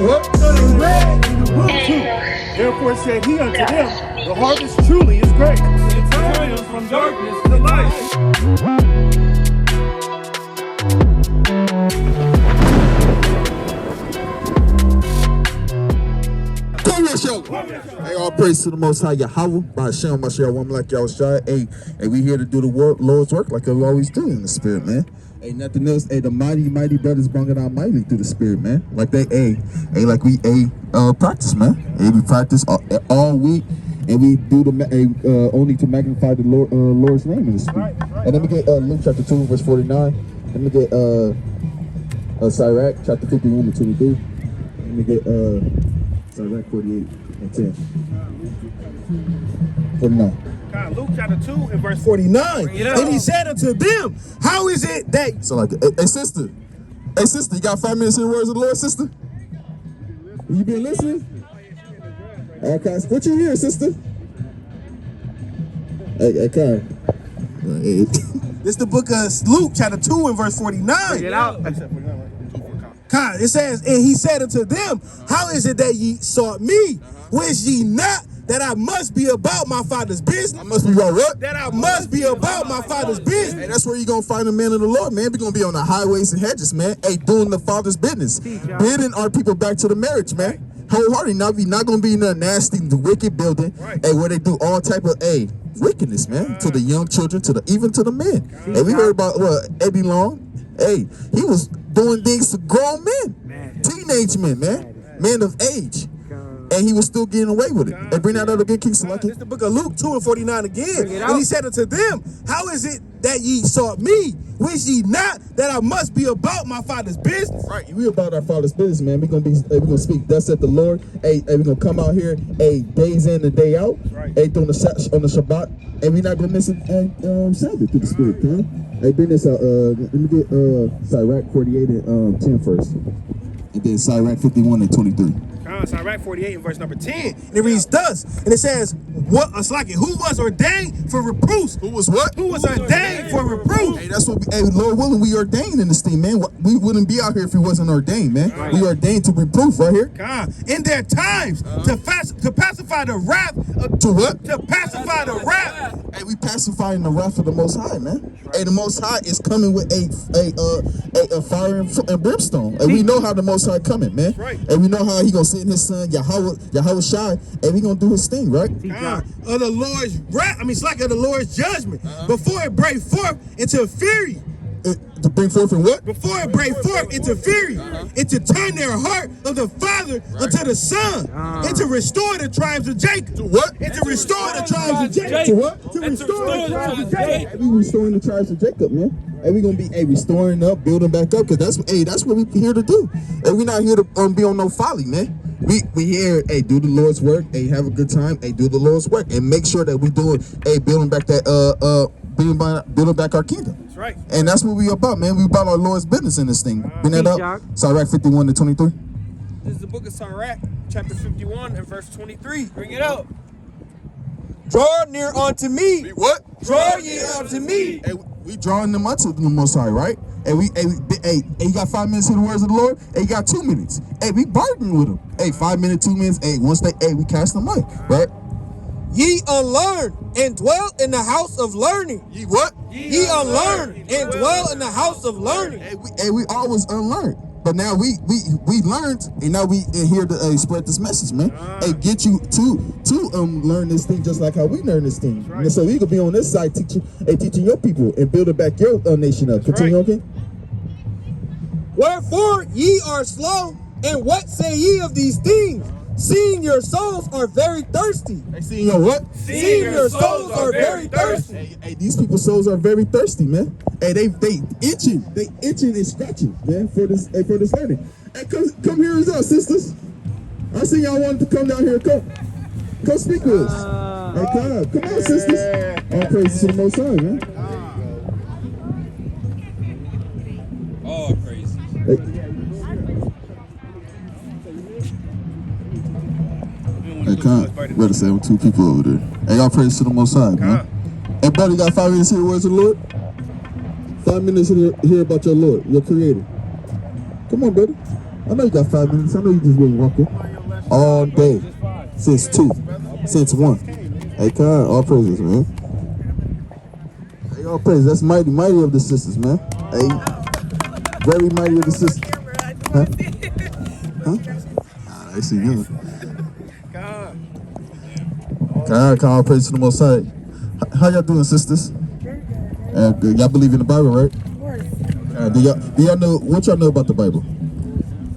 what? And read in the book too. Therefore said he unto them, the harvest truly is great. And turn them from darkness to light. Hey, all praise to the Most High Yahweh. By Hashem, Mashiach, one like y'all shy. Hey, we here to do the Lord's work like we always do in the spirit, man. Hey, nothing else. Hey, the mighty brothers bringing out mighty through the spirit, man. Like they, like we practice, man. Hey, we practice all week, and we do the only to magnify the Lord's name in the spirit. Right. And then we get Luke chapter 2, verse 49. Then we get Sirach chapter 51 to 22. Then we get Sirach 48 and 10. 49. Luke chapter 2 and verse 49. And he said unto them, how is it that... So like, hey sister, you got 5 minutes to hear the words of the Lord, sister? You been listening? Okay, what you hear, sister? Hey, Kai. This is the book of Luke chapter 2 and verse 49. Bring it out. It says, and he said unto them, how is it that ye sought me? Wish ye not that I must be about my father's business? I must be about what? That I must be about my father's business. Hey, that's where you're going to find the man of the Lord, man. We're going to be on the highways and hedges, man. Hey, doing the father's business. Bidding our people back to the marriage, man. Wholeheartedly. Not going to be in a nasty, wicked building. Hey, where they do all type of, wickedness, man. To the young children, even to the men. Hey, we heard about, Eddie Long. Hey, he was doing things to grown men. Teenage men, man. Men of age. And he was still getting away with it. And bring that out again, King Select. It's the book of Luke 2 and 49 again. And he said unto them, how is it that ye sought me? Wish ye not that I must be about my father's business? Right, we about our father's business, man. We're gonna speak thus saith the Lord. Hey, we're gonna come out here, days in and day out. Hey, on the Shabbat. And we're not gonna miss a Sabbath through the spirit, man. Hey, bring this out. Let me get Sirach 48 and 10 first. And then Sirach 51 and 23. Sirach 48 and verse number 10. And it reads thus. And it says, who was ordained for reproof? Who was what? Who was ordained for reproof? Hey, that's what Lord willing, we ordained in this thing, man. We wouldn't be out here if he wasn't ordained, man. We ordained to reproof right here. In their times, to pacify the wrath. To what? To pacify the wrath. Hey, we pacifying the wrath of the Most High, man. Hey, the Most High is coming with a fire and brimstone. And we know how the Most High coming, man. And we know how he gonna send his son Yahweh Shai, and we gonna do his thing, right? Of the Lord's wrath, it's like of the Lord's judgment, before it break forth into fury. To bring forth in what? Before it break forth into fury, and to turn their heart of the father unto the son, and to restore the tribes of Jacob. To what? And to restore the tribes of Jacob. To what? To restore the tribes of Jacob. We restoring the tribes of Jacob, man. And we gonna be restoring up, building back up, cause that's what we here to do. And we not here to be on no folly, man. We here, do the Lord's work, have a good time, do the Lord's work, and make sure that we doing, building back that building back our kingdom. That's right. And that's what we about, man. We about our Lord's business in this thing. Bring that up. Sirach 51 to 23. This is the book of Sirach, chapter 51 and verse 23. Bring it out. Draw near unto me. What? Draw ye unto me. Hey, we drawing them unto the Most High, right? And you got 5 minutes to the words of the Lord. Hey, you got 2 minutes. Hey, we bargaining with them. Hey, 5 minutes, 2 minutes. Hey, once we cast them out, right? Ye unlearned and dwell in the house of learning. Ye what? Ye unlearned and dwell in the house of learning. Hey, we always unlearned. But now we learned, and now we here to spread this message, man. Hey, get you to learn this thing just like how we learn this thing. Right. And so we could be on this side teaching your people and building back your nation up. Continue, okay? Wherefore ye are slow, and what say ye of these things? Seeing your souls are very thirsty. Hey, seeing your what? Seeing your souls are very thirsty. Hey, these people's souls are very thirsty, man. Hey, they itching and scratching, man, for this learning. Hey, come here as well, sisters. I see y'all wanted to come down here. Come speak with us. Hey, come on, sisters. All praises to the Most High, man. All praises. Hey, better say I'm 2 people over there. Hey, y'all praise to the Most High, man. Hey, brother, you got 5 minutes to hear the words of the Lord? 5 minutes to hear about your Lord, your Creator. Come on, brother. I know you got 5 minutes. I know you just been walking all day since 2, since 1. Hey, God, all praises, man. Hey, all praises. That's mighty of the sisters, man. Hey, very mighty of the sisters. Huh? I see you. God, all praise to the Most High. How y'all doing, sisters? Good. Y'all believe in the Bible, right? Of course. Do y'all know what y'all know about the Bible?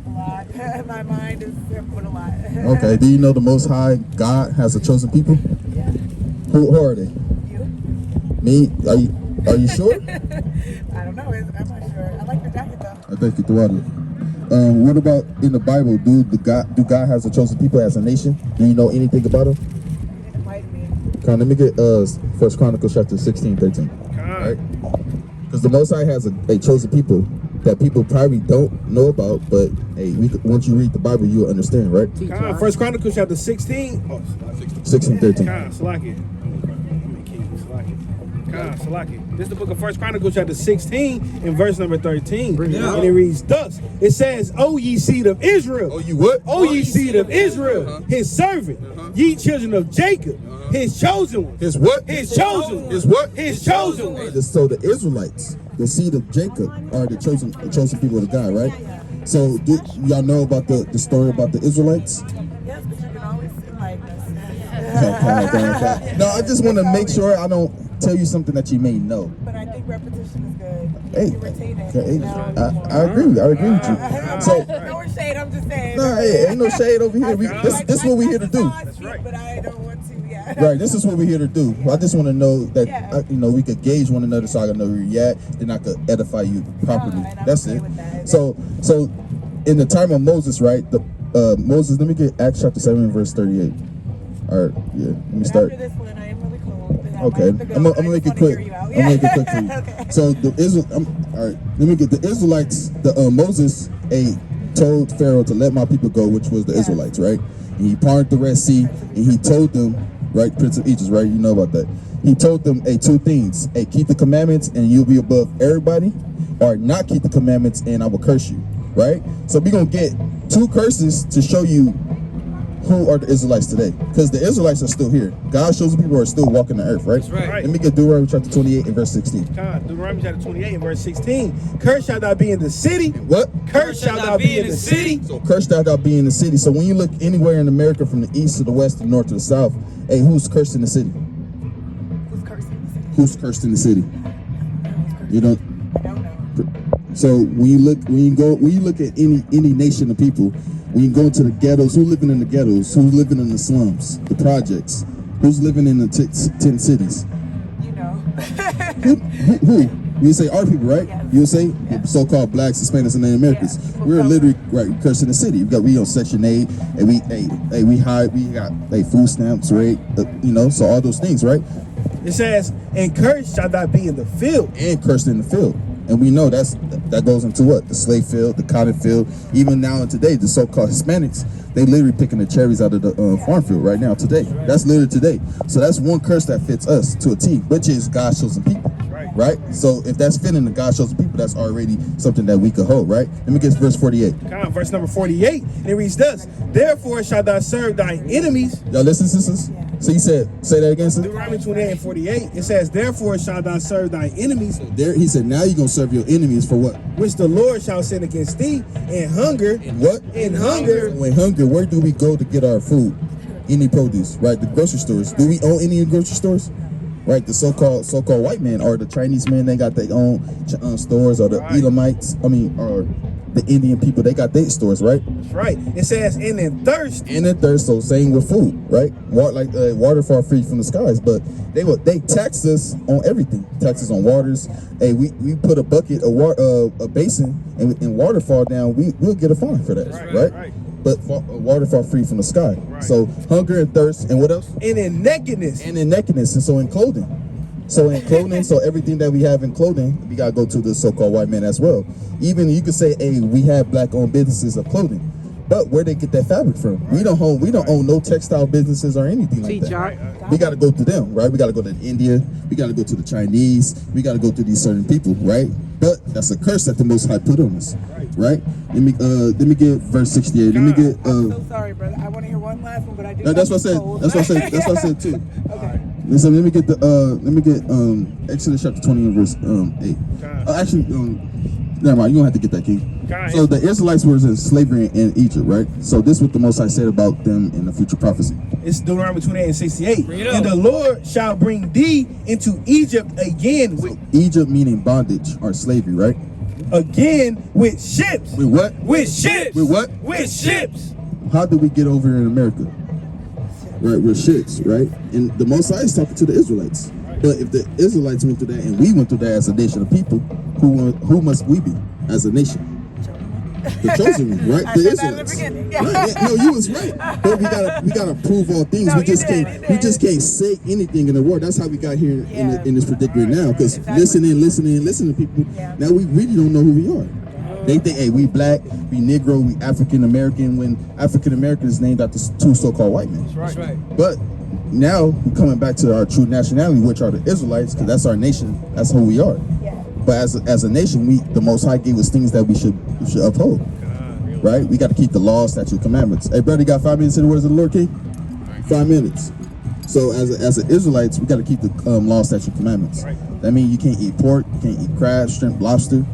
A lot. My mind is with a lot. Okay. Do you know the Most High God has a chosen people? Yeah. Who are they? You? Me? Are you sure? I don't know. I'm not sure. I like your jacket though. I think you threw out it. What about in the Bible? Do God has a chosen people as a nation? Do you know anything about them? It might be. Let me get First Chronicles chapter 16-13. Right? Because the Most High has a chosen people that people probably don't know about, but hey, once you read the Bible, you'll understand, right? First Chronicles chapter 16. 16-13. This is the book of First Chronicles chapter 16 and verse number 13. And it reads thus. It says, O ye seed of Israel. Oh, you what? O ye seed of Israel, his servant, ye children of Jacob, his chosen one. His what? His chosen one. His what? His chosen one. So the Israelites, the seed of Jacob, are the chosen people of God, right? So do y'all know about the story about the Israelites? Yes, but you can always enlighten us. No, I just want to make sure I don't tell you something that you may know. But I think repetition is good. Hey, You retain it. hey, You know? I agree with you. So, No more shade. I'm just saying. no, hey, ain't no shade over here. This is what we're here to do. That's right. But I don't want to. Yeah. Right, this is what we're here to do. I just want to know that we could gauge one another, so I can know where you're at, then I could edify you properly. That's it. So in the time of Moses, right? Moses. Let me get Acts chapter 7 verse 38. All right, yeah. Let me start. After this one, I am really cold. Okay, I'm gonna make it quick. I'm gonna make it quick for you. Okay. So all right. Let me get the Israelites. Moses told Pharaoh to let my people go, which was the Israelites, right? And he parted the Red Sea, and he told them, right, Prince of Egypt, right? You know about that. He told them, two things: keep the commandments, and you'll be above everybody, or not keep the commandments, and I will curse you, right? So we're gonna get 2 curses to show you who are the Israelites today, because the Israelites are still here. God's chosen people are still walking the earth, right? That's right. Let me get Deuteronomy chapter 28 and verse 16. Deuteronomy chapter 28 and verse 16. Curse shall thou be in the city. What? Curse shall thou be in the city. So curse shall thou be in the city. So when you look anywhere in America, from the east to the west to the north to the south, hey, who's cursed in the city? Who's cursing the city? Who's cursed in the city? You don't. I don't know. So when you look at any nation of people, when you go into the ghettos, who's living in the ghettos? Who's living in the slums, the projects? Who's living in the 10 cities? You know. Who? You say our people, right? Yes. You say so-called blacks, Hispanics, and Native Americans. Yeah. We're literally cursing the city. We on Section 8, and we got food stamps, right? So all those things, right? It says, and cursed shall thou be in the field. And cursed in the field. And we know that goes into what? The slave field, the cotton field. Even now and today, the so-called Hispanics, they literally picking the cherries out of the farm field right now today. That's literally today. So that's one curse that fits us to a T, which is God's chosen people. Right? So if that's fitting the God's chosen people, that's already something that we could hold, right? Let me get verse 48. Verse number 48. And it reads thus: Therefore shalt thou serve thine enemies. Y'all listen, sisters? So you said, say that again, sister? Deuteronomy 28 and 48. It says, Therefore shalt thou serve thine enemies. There, he said, now you're going to serve your enemies for what? Which the Lord shall send against thee, and hunger. And what? In hunger. When hunger, where do we go to get our food? Any produce, right? The grocery stores. Do we own any grocery stores? Right, the so-called white man, or the Chinese men, they got their own stores, or the Elamites, or the Indian people, they got their stores, right? That's right. It says, and in thirst. And in thirst, so same with food, right? Water fall free from the skies, but they tax us on everything. Tax us on waters. Hey, we put a bucket, a basin, and water fall down, we'll get a fine for that, right? But water fall free from the sky. Right. So hunger and thirst, and what else? And in nakedness. And so in clothing. So everything that we have in clothing, we gotta go to the so-called white man as well. Even you could say, hey, we have black-owned businesses of clothing. But where they get that fabric from? We don't own no textile businesses or anything like that. We got to go to them, right? We got to go to India. We got to go to the Chinese. We got to go to these certain people, right? But that's a curse that the Most High put on us, right? Let me get verse 68. Let me get. I'm so sorry, brother. I want to hear one last one, but I do. That's what I said. That's what I said. That's what I said too. Okay. Listen, let me get Exodus chapter 20 and verse 8. Actually, never mind. You don't have to get that, King. So the Israelites were in slavery in Egypt, right? So this is what the Most High said about them in the future prophecy. It's Deuteronomy 28 and 68. And the Lord shall bring thee into Egypt again. So Egypt meaning bondage or slavery, right? Again with ships. With what? With ships. With what? With ships. How did we get over here in America? Right, with ships, right? And the Most High is talking to the Israelites. But if the Israelites went through that and we went through that as a nation of people, who must we be as a nation? The chosen one, right? I The said that in the Israelites. beginning. Right? Yeah, no, you was right. But we gotta prove all things. No, we just you can't did. we just can't say anything in the world. That's how we got here in this predicament now. Because Exactly. listening to people, Yeah. now we really don't know who we are. They think, hey, we black, we Negro, we African American, when African American is named after two so-called white men. That's right. But now we're coming back to our true nationality, which are the Israelites, because that's our nation. That's who we are. Yeah. But as a nation, the Most High gave us things that we should uphold. Right? We got to keep the laws, statute, commandments. Hey, brother, you got 5 minutes to the words of the Lord, King? 5 minutes. So as an Israelites, we got to keep the law, statute, commandments. That means you can't eat pork, you can't eat crab, shrimp, lobster.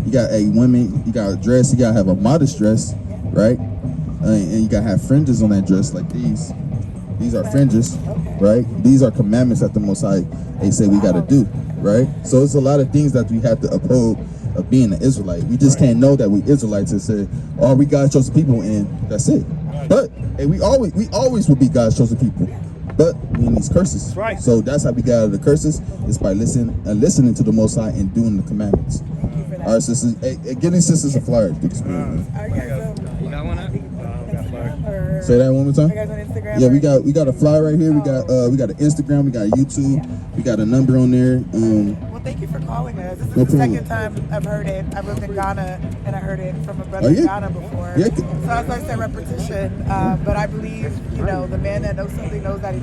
You got women, you got to dress, you got to have a modest dress, right? And you got to have fringes on that dress like these. These are fringes, right? These are commandments that the Most High, they say we got to do, right? So it's a lot of things that we have to uphold of being an Israelite. We just can't know that we Israelites and say, oh, we God's chosen people and that's it. But hey, we always will be God's chosen people. But we in these curses. Right. So that's how we got out of the curses, is by listening to the Most High and doing the commandments. All right, sisters. Hey, getting sisters a flyer. Are you guys got one up? Instagram or Say that one more time. are you guys on Instagram? Yeah, or- we got a flyer right here. We got an Instagram, we got a YouTube, we got a number on there. Well, thank you for calling us. This is No the problem. second time I've heard it. I lived in Ghana and I heard it from a brother Oh, yeah? in Ghana before. Yeah. So that's why I said repetition. But I believe, the man that knows something knows that he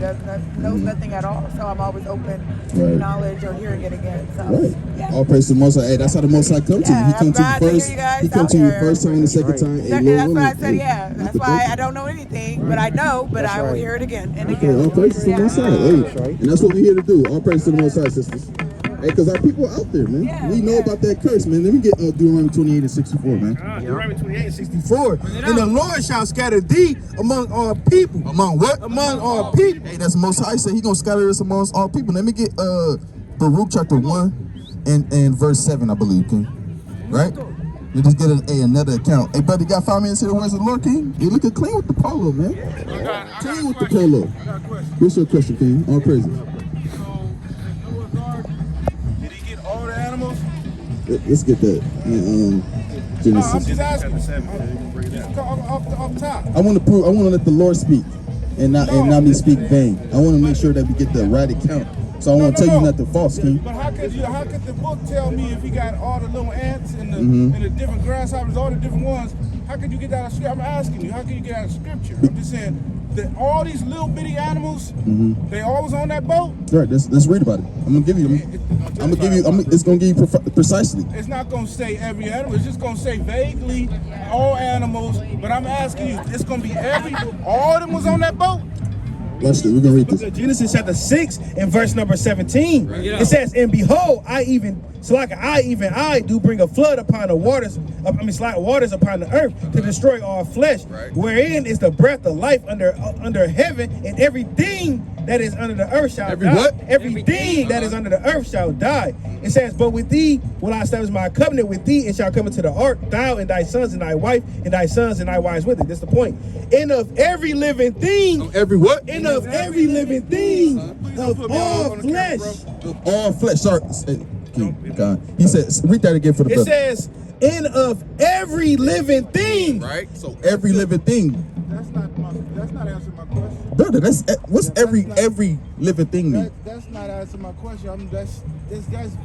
knows nothing at all. So I'm always open to Right. knowledge or hearing it again. So Right. yeah. All praise to the Most High. Hey, that's how the Most High come to you. Yeah, He come I'm to you glad to hear first. you guys He come out to you here. first time, the second time. Hey, Exactly, Lord that's what I willing, said. hey, Yeah, that's that's the why first. I don't know anything, but I know. But I will hear it again and Yeah, again. all praise to the Most High. Hey, and that's what we're here to do. All praise to the Most High, sisters. Hey, because our people out there, man. Yeah, We know yeah. about that curse, man. Let me get Deuteronomy 28 and 64, man. Deuteronomy 28 and 64. And the Lord shall scatter thee among all people. Among what? Among all people. Hey, that's Most High said he gonna scatter us amongst all people. Let me get Baruch chapter 1 and verse 7, I believe, King. Right? You just get another account. Hey, brother, you got 5 minutes to the words of the Lord, King? You looking clean with the polo, man. Clean with the polo. What's your question, King? All praises. Did he get all the animals? Let's get that. No, I'm Genesis. just asking. Just off the top. I want to let the Lord speak and not me speak vain. I want to make sure that we get the right account. So I want to tell you nothing false, King. But how could the book tell me if he got all the little ants and the different grasshoppers, all the different ones? How could you get that out of scripture? I'm asking you, how can you get out of scripture? I'm just saying that all these little bitty animals, they always on that boat. All right, let's read about it. I'm gonna give you. It's gonna give you precisely. It's not gonna say every animal. It's just gonna say vaguely all animals. But I'm asking you, it's gonna be all of them was on that boat. Watch this. We're gonna read Book this. of Genesis chapter 6 and verse number 17. It says, and behold, I do bring a flood upon the waters, waters upon the earth to destroy all flesh, wherein is the breath of life under heaven, and everything that is under the earth shall die. Everything that is under the earth shall die. It says, but with thee will I establish my covenant with thee, and shall come into the ark, thou and thy sons and thy wife, and thy sons and thy wives with thee. That's the point. And of every living thing, Every what? and of every living thing, of all flesh. Of all flesh. Sorry. King, God. He said, read that again for the It brother. says, and of every living thing. Right. So every living thing. That's not answering my question. brother. That's what's every living thing mean. That's not answering my question. I mean, that's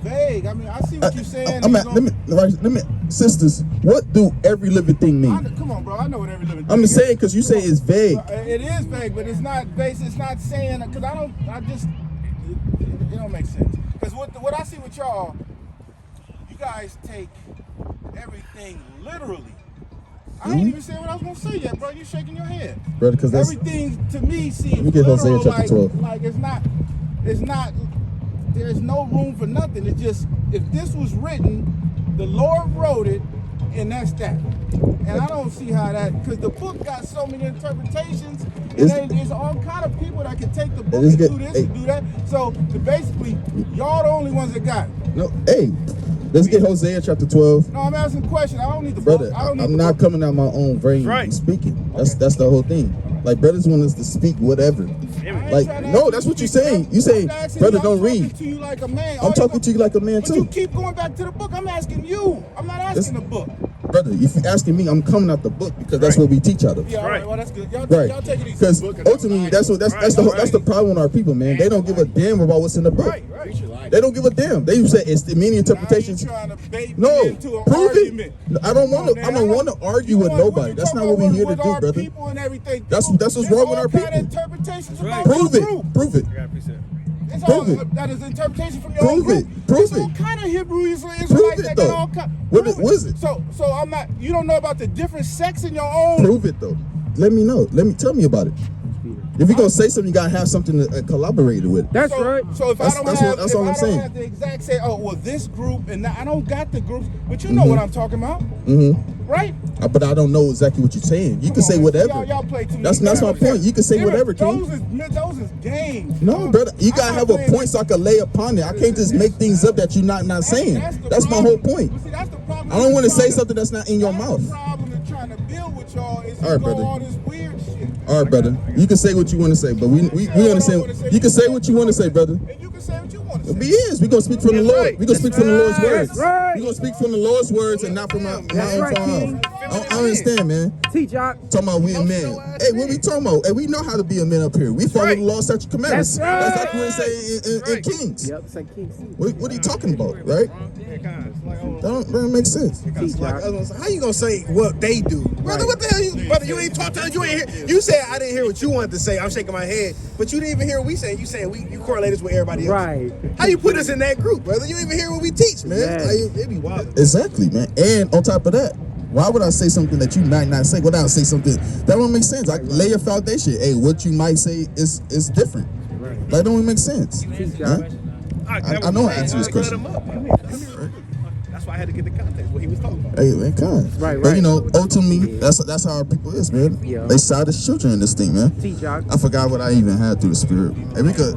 vague. I mean, I see what you're saying. Let me, sisters. What do every living thing mean? Come on, bro. I know what every living thing. I'm just saying because you say it's vague. It is vague, but it's not based. It's not saying because it don't make sense. Because what I see with y'all, you guys take everything literally. I ain't even saying what I was gonna say yet, bro. You shaking your head, brother. Because everything to me seems get literal, Hosea chapter 12. like it's not. There's no room for nothing. It's just if this was written, the Lord wrote it, and that's that. And I don't see how that, because the book got so many interpretations, and there's all kind of people that can take the book and do this and do that. So basically, y'all the only ones that got it. No, hey. Let's get Hosea chapter 12. No, I'm asking a question. I don't need the brother. book. I'm not coming out my own brain and speaking. That's the whole thing. Like brothers want us to speak whatever. Like no, that's what you're saying. You say, brother, don't read. I'm talking to you like a man. I'm talking to you like a man too. But you keep going back to the book. I'm asking you. I'm not asking the book. Brother, if you're asking me, I'm coming out the book because that's what we teach out of. Yeah, all right. Well, that's good. Y'all take it easy. Because ultimately, that's the problem with our people, man. They don't give a damn about what's in the book. They don't give a damn. They say it's the many interpretations. No, prove it. I don't want to argue with nobody. That's not what we're here to do, brother. That's what's wrong with our people. Prove it. Prove it. That is interpretation from your own group. Prove it. All kind of Hebrew Israelites that got all kind. What is it? So I'm not. You don't know about the different sects in your own. Prove it though. Let me know. Tell me about it. If you're gonna say something, you gotta have something to collaborate with. That's right. So if I don't have the exact say, oh well, this group and I don't got the groups, but you know what I'm talking about, right? But I don't know exactly what you're saying. You can say whatever. Y'all play too that's my point. You can say whatever, King. Those is games. No, brother, you gotta have a point so I can lay upon it. I can't just make things up that you're not saying. That's my whole point. That's the problem. I don't want to say something that's not in your mouth. The problem in trying to build with y'all is all right, brother. All this weird shit. All right, brother. You can say what you want to say, but we understand. You can say what you want to say, brother. And you can say what you want to say. We're gonna speak from the Lord. We're gonna speak from the Lord's words. Right. We're gonna speak from the Lord's words and not from my own tongue. I understand, man. Teach y'all. Talking about we a man. Hey, what we talking about? Hey, we know how to be a man up here. We follow the law, statute, commandments. That's like what it say in Kings. Yep, it's like Kings. What are you talking about, right? That don't make sense. How you gonna say what they do, brother? What the hell, brother? You ain't talked to us. You ain't hear. You said I didn't hear what you wanted to say. I'm shaking my head, but you didn't even hear what we saying. You saying you correlate us with everybody else. Right. How you put us in that group, brother? You didn't even hear what we teach, man. Yes. Like, it be wild. Exactly, man. And on top of that, why would I say something that you might not say without say something that don't make sense? I lay a foundation. Hey, what you might say is different. Right. That don't make sense. I know I answer this question. That's why I had to get the context what he was talking about. Hey, man, kind. Right. But ultimately, that's how our people is, man. Yeah. They side as children in this thing, man. Teach y'all. I forgot what I even had through the spirit. Hey, we could.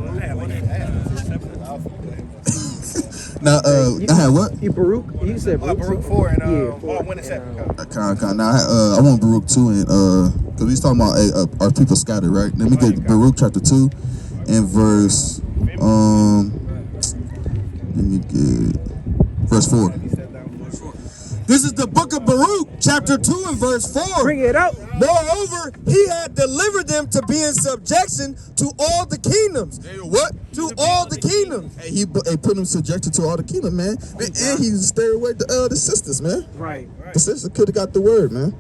Now, I had what? You Baruch? You said Baruch. Baruch 4 and yeah, 1 and 7. Now, I want Baruch 2 and because he's talking about our people scattered, right? Let me get Baruch chapter 2 and verse let me get verse 4. This is the book of Baruch, chapter 2 and verse 4. Bring it out. Moreover, he had delivered them to be in subjection to all the kingdoms. What? To all the kingdoms. Hey, he put them subjected to all the kingdom, man. And he stared away the sisters, man. Right. The sisters could have got the word, man.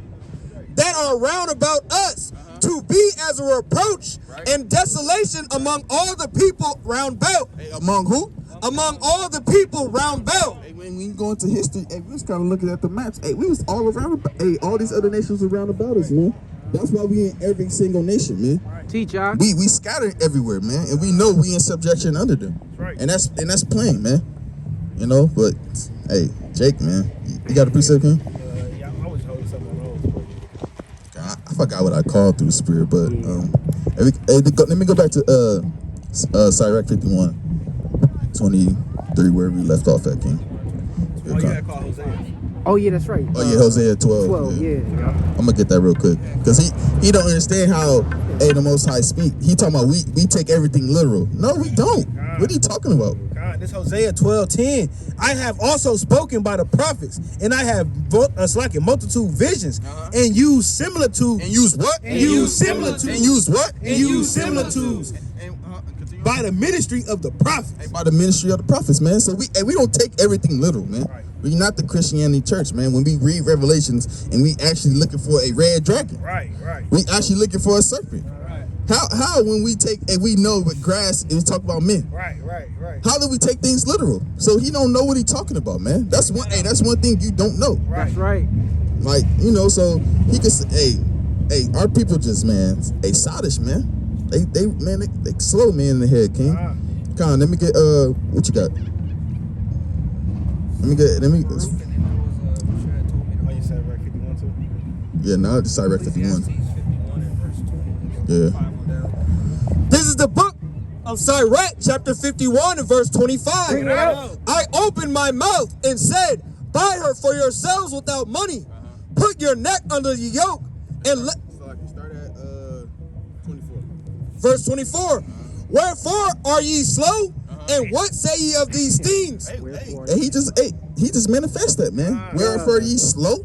That are round about us, to be as a reproach and desolation among all the people round about. Hey, among who? Among all the people round about. Hey, when we go into history, hey, we was kind of looking at the maps. Hey, we was all around. Hey, all these other nations around about us, man. That's why we in every single nation, man. Teach y'all. We scattered everywhere, man, and we know we in subjection under them. Right. And that's plain, man. But hey, Jake, man, you got a precept, King? Yeah, I was holding something wrong. I forgot what I called through the spirit, but let me go back to Sirach 51, 23, where we left off at, King. Oh, you gotta call Hosea. Oh yeah, that's right. Oh yeah, Hosea 12. 12. Yeah. I'm gonna get that real quick, cause he don't understand how the Most High speak. He talking about we take everything literal. No, we don't. What are you talking about? This Hosea 12:10. I have also spoken by the prophets, and I have multitude visions, and use similitudes. And use what? And use similitudes. And use what? And use similitudes. By the ministry of the prophets. By the ministry of the prophets, man. So we don't take everything literal, man. Right. We're not the Christianity church, man. When we read Revelations and we actually looking for a red dragon. Right. We actually looking for a serpent. Right. How when we take and we know with grass and we talk about men. Right. How do we take things literal? So he don't know what he talking about, man. That's one thing you don't know. That's right. Like, you know, so he could say, hey, our people just, man, sottish, man. They slow man in the head, King. Come on, let me get what you got? Oh, you said Rec 51 too? Yeah, no, it's Rec 51. Yeah. This is the book of Sirach, chapter 51 and verse 25. I opened my mouth and said, buy her for yourselves without money. Put your neck under the yoke and let... Start at 24. Verse 24. Wherefore are ye slow? And what say ye of these things? And he just manifest that, man. Wherefore are ye slow?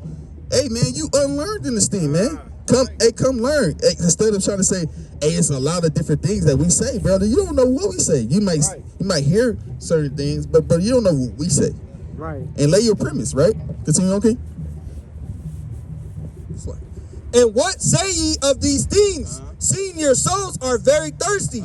Hey, man, you unlearned in this thing, man. Come learn. Hey, instead of trying to say, hey, it's a lot of different things that we say, brother. You don't know what we say. You might hear certain things, but you don't know what we say. Right. And lay your premise, right? Continue, okay? And what say ye of these things? Seeing your souls are very thirsty.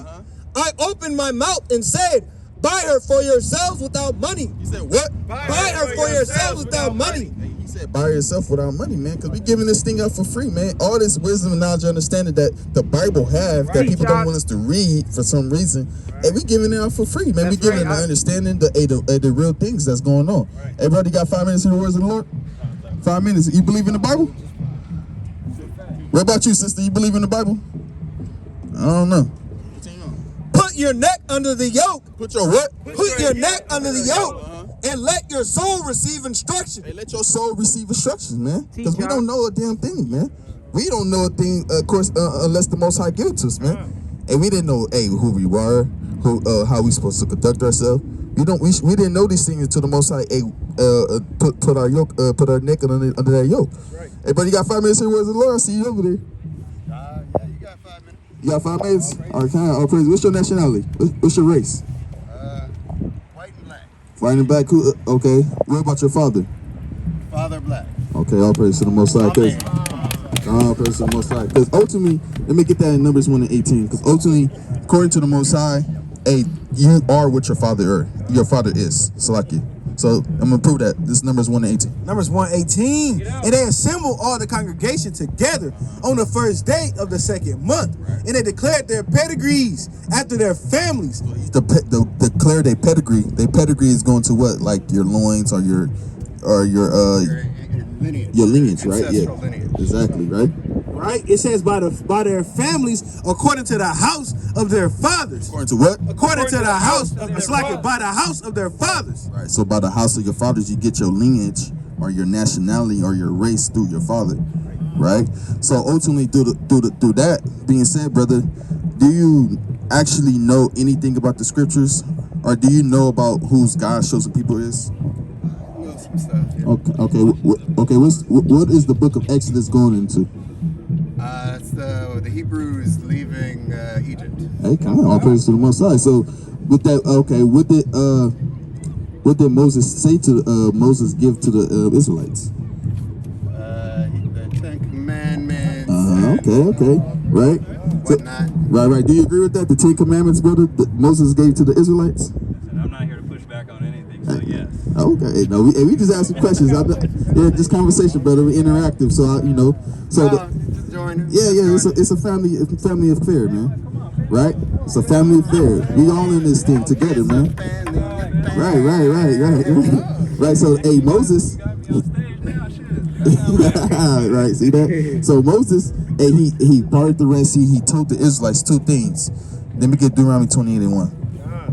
I opened my mouth and said, buy her for yourselves without money. He said what? Buy her for yourselves without money. He said buy yourself without money, man, because we giving this thing out for free, man. All this wisdom and knowledge and understanding that the Bible have that people don't want us to read for some reason. And we giving it out for free, man. We giving the understanding the real things that's going on. Everybody got 5 minutes to hear the words of the Lord? 5 minutes. You believe in the Bible? What about you, sister? You believe in the Bible? I don't know. Put your neck under the yoke. Put your what? Put your neck under the yoke. And let your soul receive instruction. Hey, let your soul receive instructions, man. Because we don't know a damn thing, man. We don't know a thing, of course, unless the Most High give it to us, man. And we didn't know, who we were, how we supposed to conduct ourselves. We didn't know these things until the Most High, put our yoke, put our neck under that yoke. Right. Hey, buddy, you got 5 minutes here. Where's the Lord? I see you over there. Yeah, you got 5 minutes. You got 5 minutes? All right, all praise. What's your nationality? What's your race? White and black. White and black. Okay. What about your father? Father black. Okay, all praise to the Most High. All praise to the Most High. Because ultimately, let me get that in Numbers 1 and 18. Because ultimately, according to the Most High, you are what your father is. Salaki. So I'm gonna prove that. This is Numbers 1 and 18. Numbers 1:18. And they assembled all the congregation together on the first day of the second month. And they declared their pedigrees after their families. Declare their pedigree. Their pedigree is going to what? Like your loins or your Lineage. your lineage, right? Ancestral Yeah. lineage. Exactly, right? Right? It says by their families according to the house of their fathers. According to what? According to the house of by the house of their fathers. Right. So by the house of your fathers, you get your lineage or your nationality or your race through your father, right? So ultimately, through that being said, brother, do you actually know anything about the scriptures, or do you know about whose God's chosen people is? Know some stuff. Yeah. Okay. What is the book of Exodus going into? It's the Hebrews leaving Egypt. Hey, kind of all praise to the Most High. So with that, okay, what did Moses say to Moses give to the Israelites? The Ten Commandments. Okay, right. So, Whatnot. right. Do you agree with that? The 10 Commandments, brother, that Moses gave to the Israelites? I'm not here to push back on anything, so yes. Okay, no, we just asking questions. Yeah, just conversation, brother. We're interactive, so Just join. yeah. It's a family affair, man. Right? It's a family affair. We all in this thing together, man. Right. Right. So, hey, Moses. Right, see that? So Moses, he parted the Red Sea. He told the Israelites two things. Then we get Deuteronomy 28 and 1.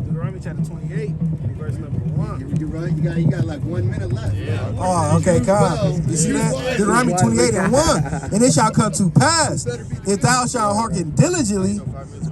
Deuteronomy chapter 28, verse number 1. You're right. You got like 1 minute left. Yeah. Oh, okay, God. You see that? Deuteronomy 28 and 1. And it shall come to pass, if thou shalt hearken diligently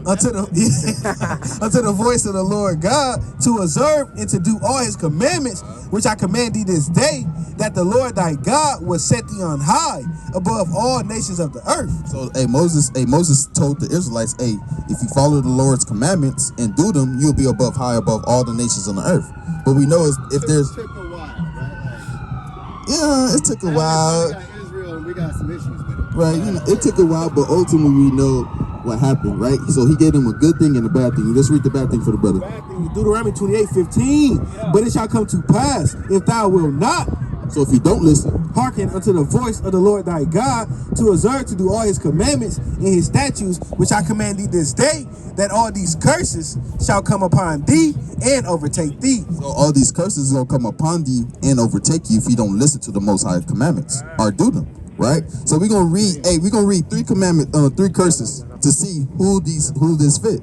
unto the unto the voice of the Lord God, to observe and to do all his commandments, which I command thee this day, that the Lord thy God will set thee on high above all nations of the earth. So, Moses told the Israelites, hey, if you follow the Lord's commandments and do them, you'll be high above all the nations on the earth. But we know if there's, It took a while, right? yeah, it took a while. We got Israel and we got some issues with it. Right, it took a while, but ultimately we know what happened, right? So he gave them a good thing and a bad thing. Let's read the bad thing for the brother. Bad thing, Deuteronomy 28:15. But it shall come to pass, if thou wilt not So if you don't listen, hearken unto the voice of the Lord thy God, to observe to do all his commandments and his statutes, which I command thee this day, that all these curses shall come upon thee and overtake thee. so all these curses will come upon thee and overtake you if you don't listen to the Most High commandments or do them, right? So we're gonna read three curses to see who this fit,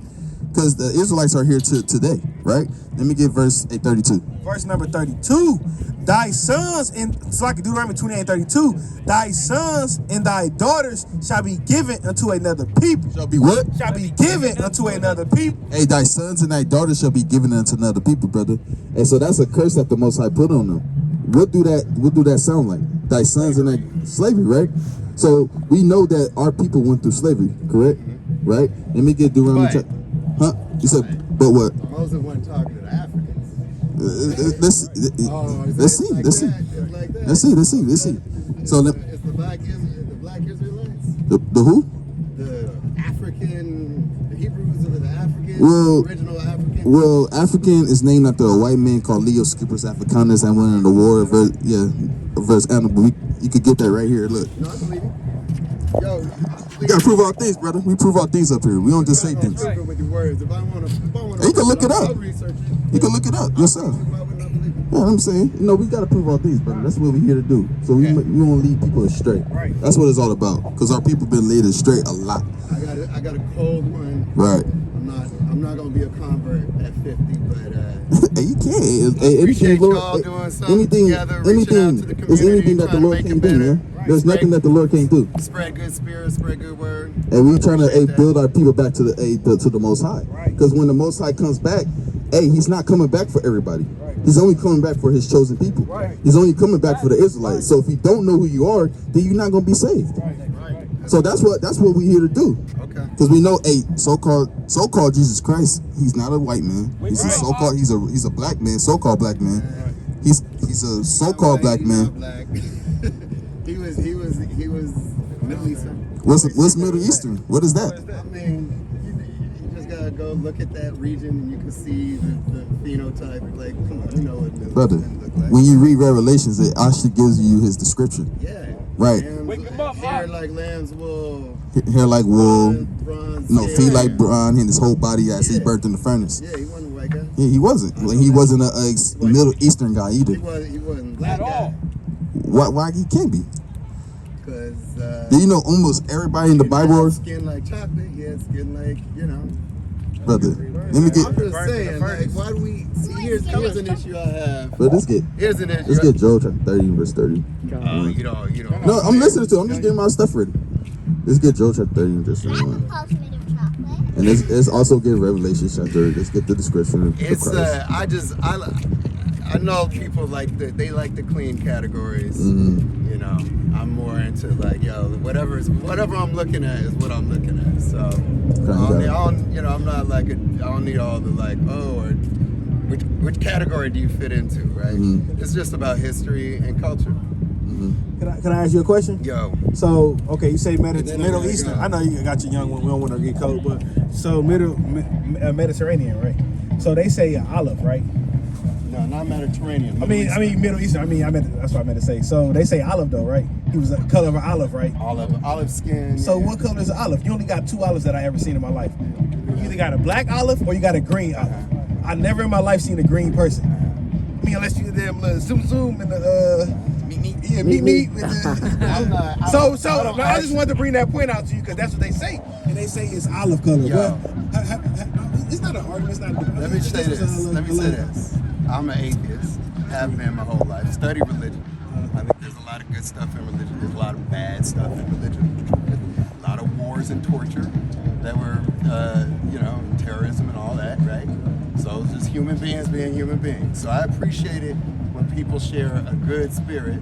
because the Israelites are here today, right? Let me get verse 32. Verse number 32. Thy sons, and it's like Deuteronomy 28:32. Thy sons and thy daughters shall be given unto another people. Shall be what? Shall be given unto another people. Hey, thy sons and thy daughters shall be given unto another people, brother. And so that's a curse that the Most High put on them. What do that sound like? Thy sons and thy slavery, right? So we know that our people went through slavery, correct? Right? Let me get Deuteronomy. Huh? You said, but what? Moses wasn't talking to the Africans. Let's see. Let's see. So It's the black Israelites. the who? The Hebrews or the Africans, Well- original Africans. Well, African is named after a white man called Leo Skippers Africanus and went in the war. Verse animal. You could get that right here. Look, No, I believe it. Yo, you gotta prove all things, brother. We prove all things up here. We don't just say things. Prove it with your words. If I want to, You can look it up. I'll research it. You can look it up yourself. Why wouldn't I believe it? Yeah, I'm saying, we gotta prove all things, brother. That's what we're here to do. So we won't lead people astray. Right. That's what it's all about. Because our people been led astray a lot. I got a cold one. Right. I'm not gonna be a convert at 50, but Hey, you can't. Hey, appreciate Lord, y'all doing something together, reaching out to the It's community, anything that the trying to Lord make can't it do, better. man. There's nothing that the Lord can't do. spread good spirit, spread good word. And we trying to Appreciate that. build our people back to the Most High. Because when the Most High comes back, he's not coming back for everybody. He's only coming back for his chosen people. He's only coming back for the Israelites. So if you don't know who you are, then you're not gonna be saved. So that's what we're here to do. Okay. Because we know so-called Jesus Christ, he's not a white man. He's a so-called he's a black man, so-called black man. He's a so-called black man. Black. he was Middle Eastern. What's Middle Eastern? What is that? I mean, you just gotta go look at that region and you can see the phenotype. Like, come on, you know what Middle Brother, Eastern look like. when you read Revelations, it actually gives you his description. Yeah. Right. Hair like lamb's wool. Hair like wool, Bronze no, skin. feet like bronze, and his whole body as he burnt in the furnace. Yeah, he wasn't a white guy. Yeah, he wasn't. Like, he wasn't a Middle Eastern guy either. He wasn't black guy. Why he can't be? Because Do you know almost everybody in the Bible? skin like chocolate, he had skin like, Brother, let me get. I'm just saying, like, why do we see? Here's an issue I have. But let's get Here's Joel chapter 30 verse 30. You don't. No, I'm listening to it. I'm just getting my stuff ready. Let's get Joel chapter 30 and verse 31. And let's also get Revelation chapter. Let's get the description of It's Christ. I know people they like the clean categories. Mm-hmm. You know, I'm more into like, whatever I'm looking at is what I'm looking at. So I'm not like I don't need all the like, or which category do you fit into, right? Mm-hmm. It's just about history and culture. Can I ask you a question? Yo, So, okay, you say then Middle I Eastern. go. I know you got your young one. We don't want to get cold, but so Mediterranean, right? So they say olive, right? no, not Mediterranean. I mean Middle Eastern. That's what I meant to say. So they say olive though, right? He was the color of an olive, right? olive skin. So yeah. what color is an olive? You only got two olives that I ever seen in my life. You either got a black olive or you got a green olive. I never in my life seen a green person. I mean, unless you them little zoom and the meat. With the, I just wanted to bring that point out to you because that's what they say, and they say it's olive color. Yo. But it's not an argument. It's not. Let me say this. I'm an atheist. Have been my whole life. Study religion. I think there's a lot of good stuff in religion. There's a lot of bad stuff in religion. A lot of wars and torture. that were, you know, terrorism and all that, right? So it's just human beings being human beings. So I appreciate it when people share a good spirit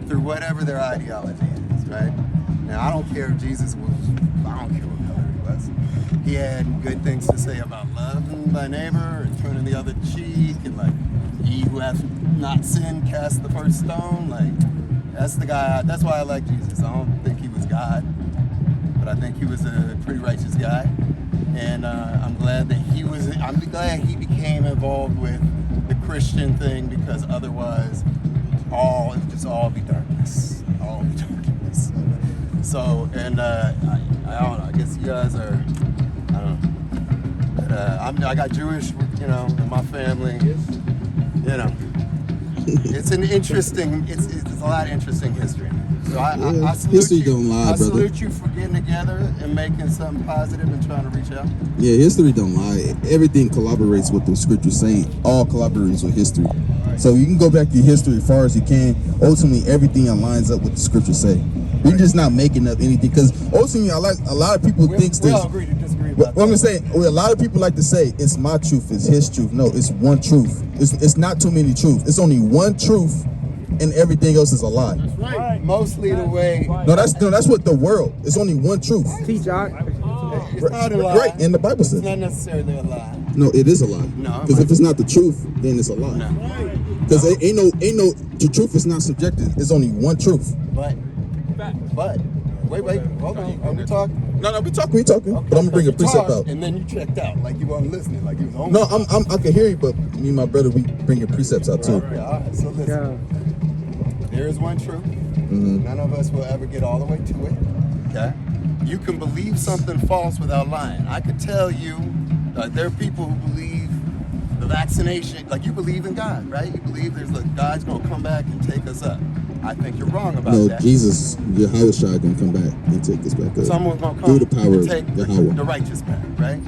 through whatever their ideology is, right? Now, I don't care if Jesus was, I don't care what color he was. He had good things to say about loving thy neighbor and turning the other cheek, and like, he who hath not sinned cast the first stone. Like, that's the guy, that's why I like Jesus. I don't think he was God, but I think he was a pretty righteous guy. And I'm glad that I'm glad he became involved with the Christian thing, because otherwise it would just all be darkness. All be darkness. So, and I don't know, I guess you guys are, I don't know. I got Jewish, you know, in my family. You know, it's an interesting, it's a lot of interesting history. So I salute history you. don't lie, I brother. salute you for getting together and making something positive and trying to reach out. Yeah, history don't lie. Everything collaborates with the scriptures say. All collaborates with history. So you can go back to history as far as you can. Ultimately, everything aligns up with the scriptures say. We're just not making up anything, because ultimately, a lot of people think We all agree to disagree about What I'm that. saying, a lot of people like to say it's my truth, it's his truth. No, it's one truth. It's not too many truths. It's only one truth, and everything else is a lie. Right. Mostly the way. No, that's what the world. It's only one truth. Teach out. It's not a lie. Right, and the Bible It's says. not necessarily a lie. No, it is a lie. No, Because if it's not the truth, then it's a lie. No. Because the truth is not subjective. It's only one truth. But, wait, hold on. Are we talking? No, we talking. But I'm gonna bring a precept out. And then you checked out, like you weren't listening, like you was on. No, I can hear you, but me and my brother, we bringing precepts out too. Okay, all right. So listen, there is one truth. None of us will ever get all the way to it. Okay. You can believe something false without lying. I could tell you, there are people who believe the vaccination, like you believe in God, right? You believe God's gonna come back and take us up. I think you're wrong about No, that. Jesus, Yahweh gonna come back and take us back up. Someone's gonna come through the power and of take Yahweh. the righteous back, right?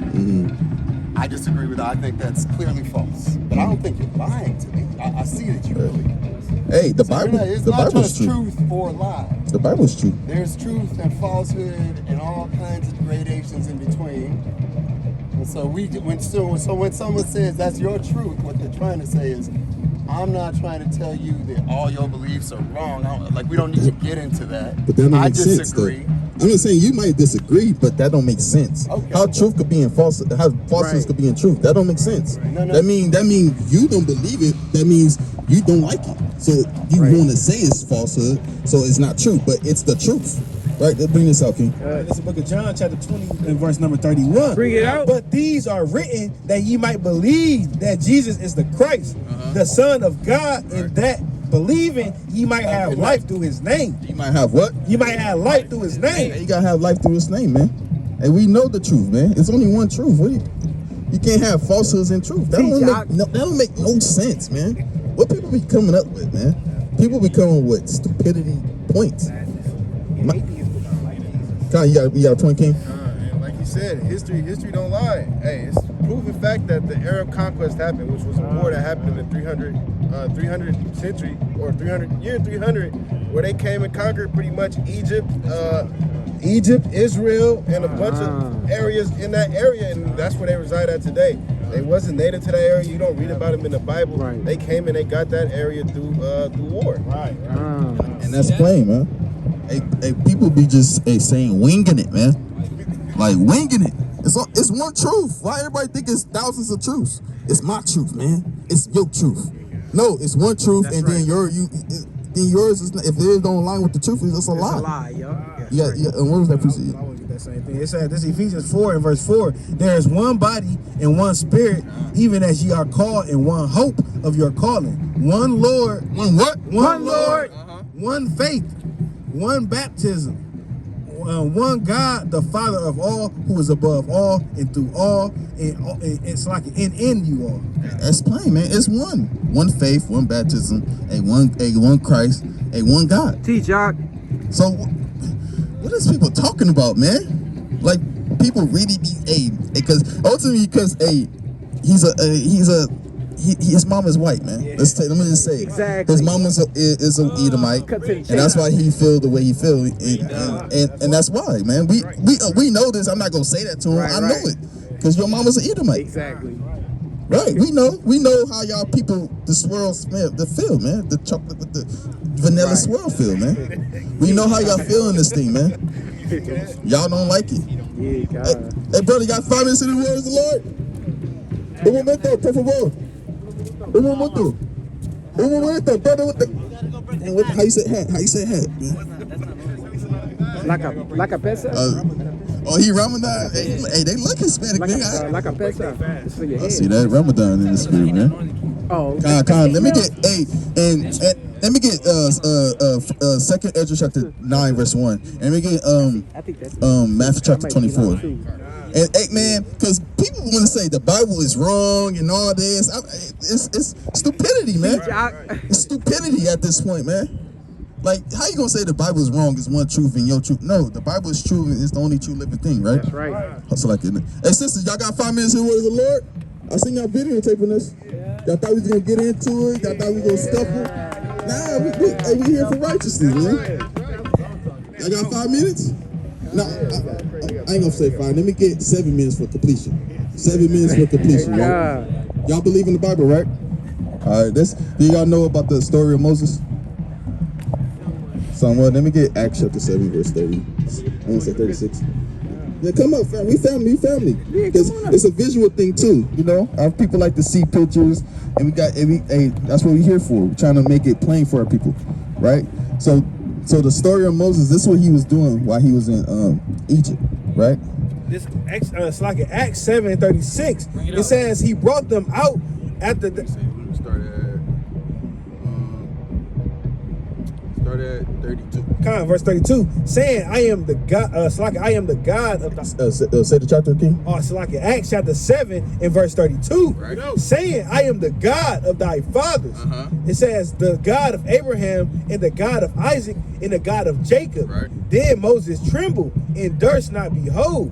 I disagree with that. I think that's clearly false. But I don't think you're lying to me. I see that you believe it. Hey, the So Bible. it's The not Bible's just true. truth or lie. The Bible's true. There's truth and falsehood and all kinds of gradations in between. And so when someone says that's your truth, what they're trying to say is, I'm not trying to tell you that all your beliefs are wrong. We don't need to get into that. But that don't I make sense, though. disagree. I'm not saying you might disagree, but that don't make sense. Okay. How truth could be in false, how falsehoods could be in truth. That don't make sense. No. That mean you don't believe it. That means you don't like it. So you want to say it's falsehood, so it's not true, but it's the truth. Right? Let's bring this out, King. This is the book of John, chapter 20, and verse number 31. Bring it out. But these are written that ye might believe that Jesus is the Christ, the Son of God, and that believing ye might have life through his name. You might have what? You might have life through his Hey, name. you gotta have life through his name, man. And we know the truth, man. It's only one truth. You can't have falsehoods and truth. That don't make no sense, man. What people be coming up with, man? People be coming with stupidity points. You got a point, King? And like you said, history don't lie. Hey, it's proven fact that the Arab conquest happened, which was a war that happened in the 300 century, or 300, where they came and conquered pretty much Egypt, Israel, and a bunch of areas in that area, and that's where they reside at today. They wasn't native to that area. You don't read about them in the Bible. Right. They came and they got that area through war. Right. And that's plain, man. Hey, people be just saying winging it, man. Like winging it. It's one truth. Why everybody think it's thousands of truths? It's my truth, man. It's your truth. No, it's one truth, and then yours is, if theirs don't align with the truth, it's a lie. It's a lie, yo. Yeah. And what was that precept? I always get that same thing. It says, this Ephesians 4 and verse 4, there is one body and one spirit, even as ye are called in one hope of your calling. One Lord. One what? One Lord. One faith. One baptism. One God, the Father of all, who is above all and through all, and it's like in you all. That's plain, man. It's one faith, one baptism, a one Christ, a one God. Teach out. So what is people talking about, man? Like people really be because ultimately he's his mom is white, man. Let me just say it. Exactly. His mom is an Edomite, and that's why he feel the way he feel, and that's why, man. We know this. I'm not gonna say that to him. I know it, because your mom is an Edomite. Exactly. Right. We know how y'all people the swirl smell, the feel, man. The chocolate with the vanilla swirl feel, man. We know how y'all feel in this thing, man. Y'all don't like it. Yeah, God. Hey, brother, you got 5 minutes in the word of the Lord? Un momento, por favor. Un momento. Un momento, brother. How you say hat? How you say hat? Like a pesa? Oh, he Ramadan. Hey, they look Hispanic. Like a pesa. It's for your I head. see that Ramadan in the spirit, man. Oh. Con. Let me get let me get 2nd Ezra chapter 9 verse 1. And let me get I think that's Matthew chapter that might be 24. long, too. And hey, man, because people want to say the Bible is wrong and all this. It's stupidity, man. It's stupidity at this point, man. Like, how you gonna say the Bible is wrong? Is one truth and your truth? No, the Bible is true and it's the only true living thing, right? That's right. So like, hey sisters, y'all got 5 minutes in the word of the Lord? I seen y'all videotaping this. Y'all thought we was gonna get into it. Y'all thought we was gonna scuffle. Nah, we here for righteousness, man. Y'all got 5 minutes? No, I ain't gonna say 5. Let me get 7 minutes for completion. 7 minutes for completion, right? Y'all believe in the Bible, right? All right, do y'all know about the story of Moses? Somewhat. Let me get Acts chapter 7, verse 30. I want to say 36. Yeah, come up, fam. We family. Because it's a visual thing too, you know. Our people like to see pictures, and that's what we're here for. We're trying to make it plain for our people, right? So the story of Moses, this is what he was doing while he was in Egypt, right? This it's like in Acts 7:36. It says he brought them out after the. Start at 32. Verse 32, saying, "I am the God." I am the God of the. Say the chapter, King. Salaki, Acts chapter 7 and verse 32, Right. saying, "I am the God of thy fathers." It says, "The God of Abraham and the God of Isaac and the God of Jacob." Right. Then Moses trembled and durst not behold.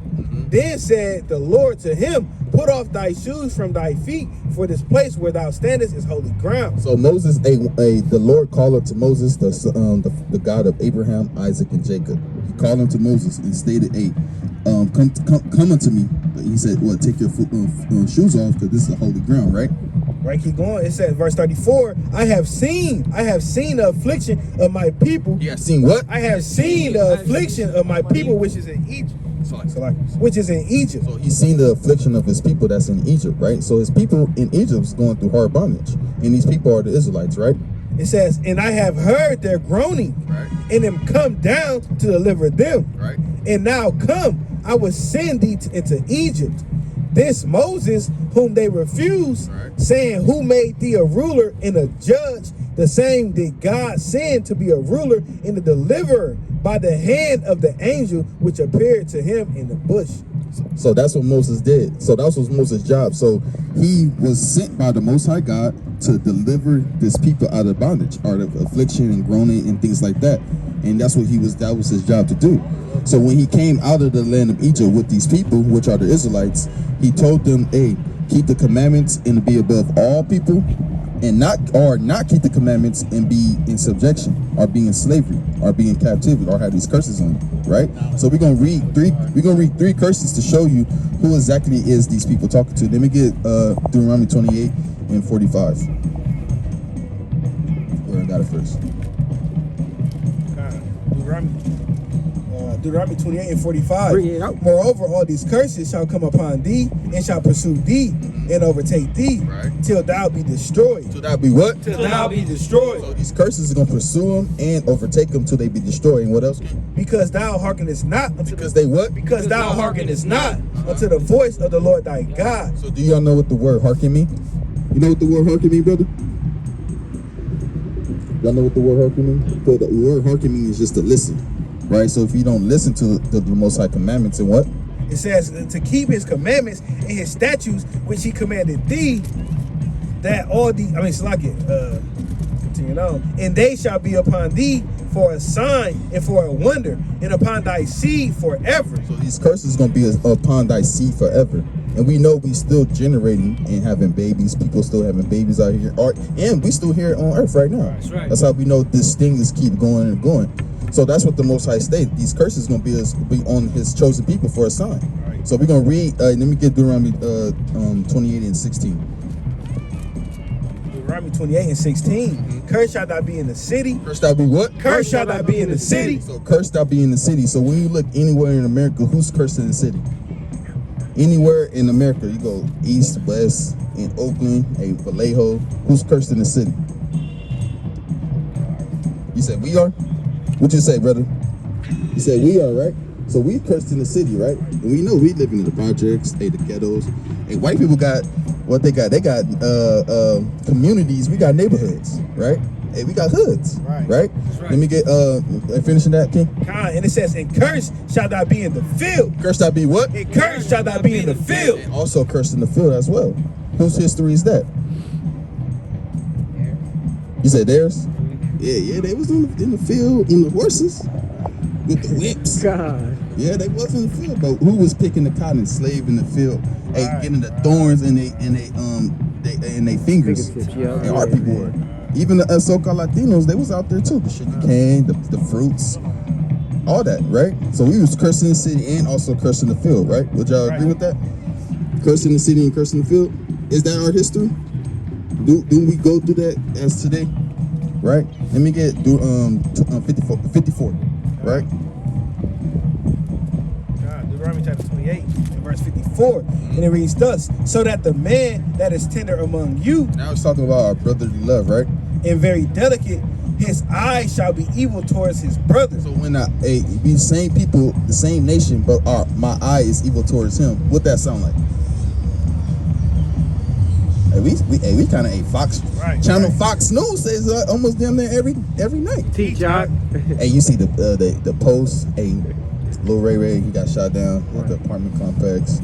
Then said the Lord to him, "Put off thy shoes from thy feet, for this place where thou standest is holy ground." So Moses, the Lord called up to Moses, the God of Abraham, Isaac, and Jacob. He called him to Moses and stated, "Hey, come unto me." But he said, "Well, take your shoes off, because this is a holy ground, right?" Right, keep going. It says, verse 34, I have seen the affliction of my people. You have seen what? I have seen the affliction of my people, which is in Egypt. Which is in Egypt. So he's seen the affliction of his people that's in Egypt, right? So his people in Egypt is going through hard bondage, and these people are the Israelites, right? It says, and I have heard their groaning, Right. and am come down to deliver them. Right. And now come, I will send thee into Egypt. This Moses, whom they refused, Right. saying, who made thee a ruler and a judge? The same did God send to be a ruler and a deliverer by the hand of the angel which appeared to him in the bush. So that's what Moses did. So that was Moses' job. So he was sent by the Most High God to deliver this people out of bondage, out of affliction and groaning and things like that. And that was his job to do. So when he came out of the land of Egypt with these people, which are the Israelites, he told them, hey, keep the commandments and be above all people, and not keep the commandments and be in subjection, or be in slavery, or be in captivity, or have these curses on you, right? So we're gonna read three curses to show you who exactly is these people talking to. Let me get Deuteronomy 28 and 45. Where I got it first. Deuteronomy 28 and 45. Bring it out. Moreover, all these curses shall come upon thee and shall pursue thee and overtake thee, Right. till thou be destroyed. So that be what? Till thou be destroyed. So these curses are gonna pursue them and overtake them till they be destroyed. And what else? Because thou hearkenest not unto Because they what? because thou hearkenest not unto the voice of the Lord thy God. So do y'all know what the word hearken mean? You know what the word hearken mean, brother? Y'all know what the word hearken mean? So the word hearken mean is just to listen, right? So if you don't listen to the Most High commandments, and what? It says to keep his commandments and his statutes which he commanded thee, that all the continue on, and they shall be upon thee for a sign and for a wonder, and upon thy seed forever. So these curses is gonna be upon thy seed forever. And we know we still generating and having babies. People still having babies out here. And we still here on earth right now. That's right. That's how we know this thing is keep going and going. So that's what the Most High stated. These curses going to be on his chosen people for a sign. Right. So we're going to read, let me get Deuteronomy 28 and 16. Deuteronomy 28 and 16. Cursed shall thou be in the city. Cursed thou be what? Cursed shall thou be in the city. So cursed thou be in the city. So when you look anywhere in America, who's cursed in the city? Anywhere in America, you go east, west, in Oakland, Vallejo, who's cursed in the city? You said we are? What'd you say, brother? You said we are, right? So we cursed in the city, right? And we know we living in the projects, the ghettos. And white people got what they got. They got communities. We got neighborhoods, right? Hey, we got hoods, right? Right. Let me get finishing that, King. And it says, and cursed shall thou be in the field. Cursed thou be what? And cursed shall thou be in the field. And also cursed in the field as well. Whose history is that? You said theirs? Yeah, they was in the field on the horses with the whips. God. Yeah, they was in the field, but who was picking the cotton? Slave in the field, getting the thorns in they fingers. And our people were. Even the so-called Latinos, they was out there too. The sugar cane, the fruits, all that, right? So we was cursing the city and also cursing the field, right? Would y'all agree with that? Cursing the city and cursing the field? Is that our history? Do we go through that as today? Right? Let me get 54, right? Deuteronomy chapter 28, verse 54. And it reads thus, so that the man that is tender among you, Now it's talking about our brotherly love, right? and very delicate, his eye shall be evil towards his brother. So when we the same people, the same nation, but my eye is evil towards him, what that sound like? Hey, we kind of Fox Channel Fox News says almost damn near every night. T-Jock. Hey, you see the post? Hey, Lil Ray, he got shot down at the apartment complex.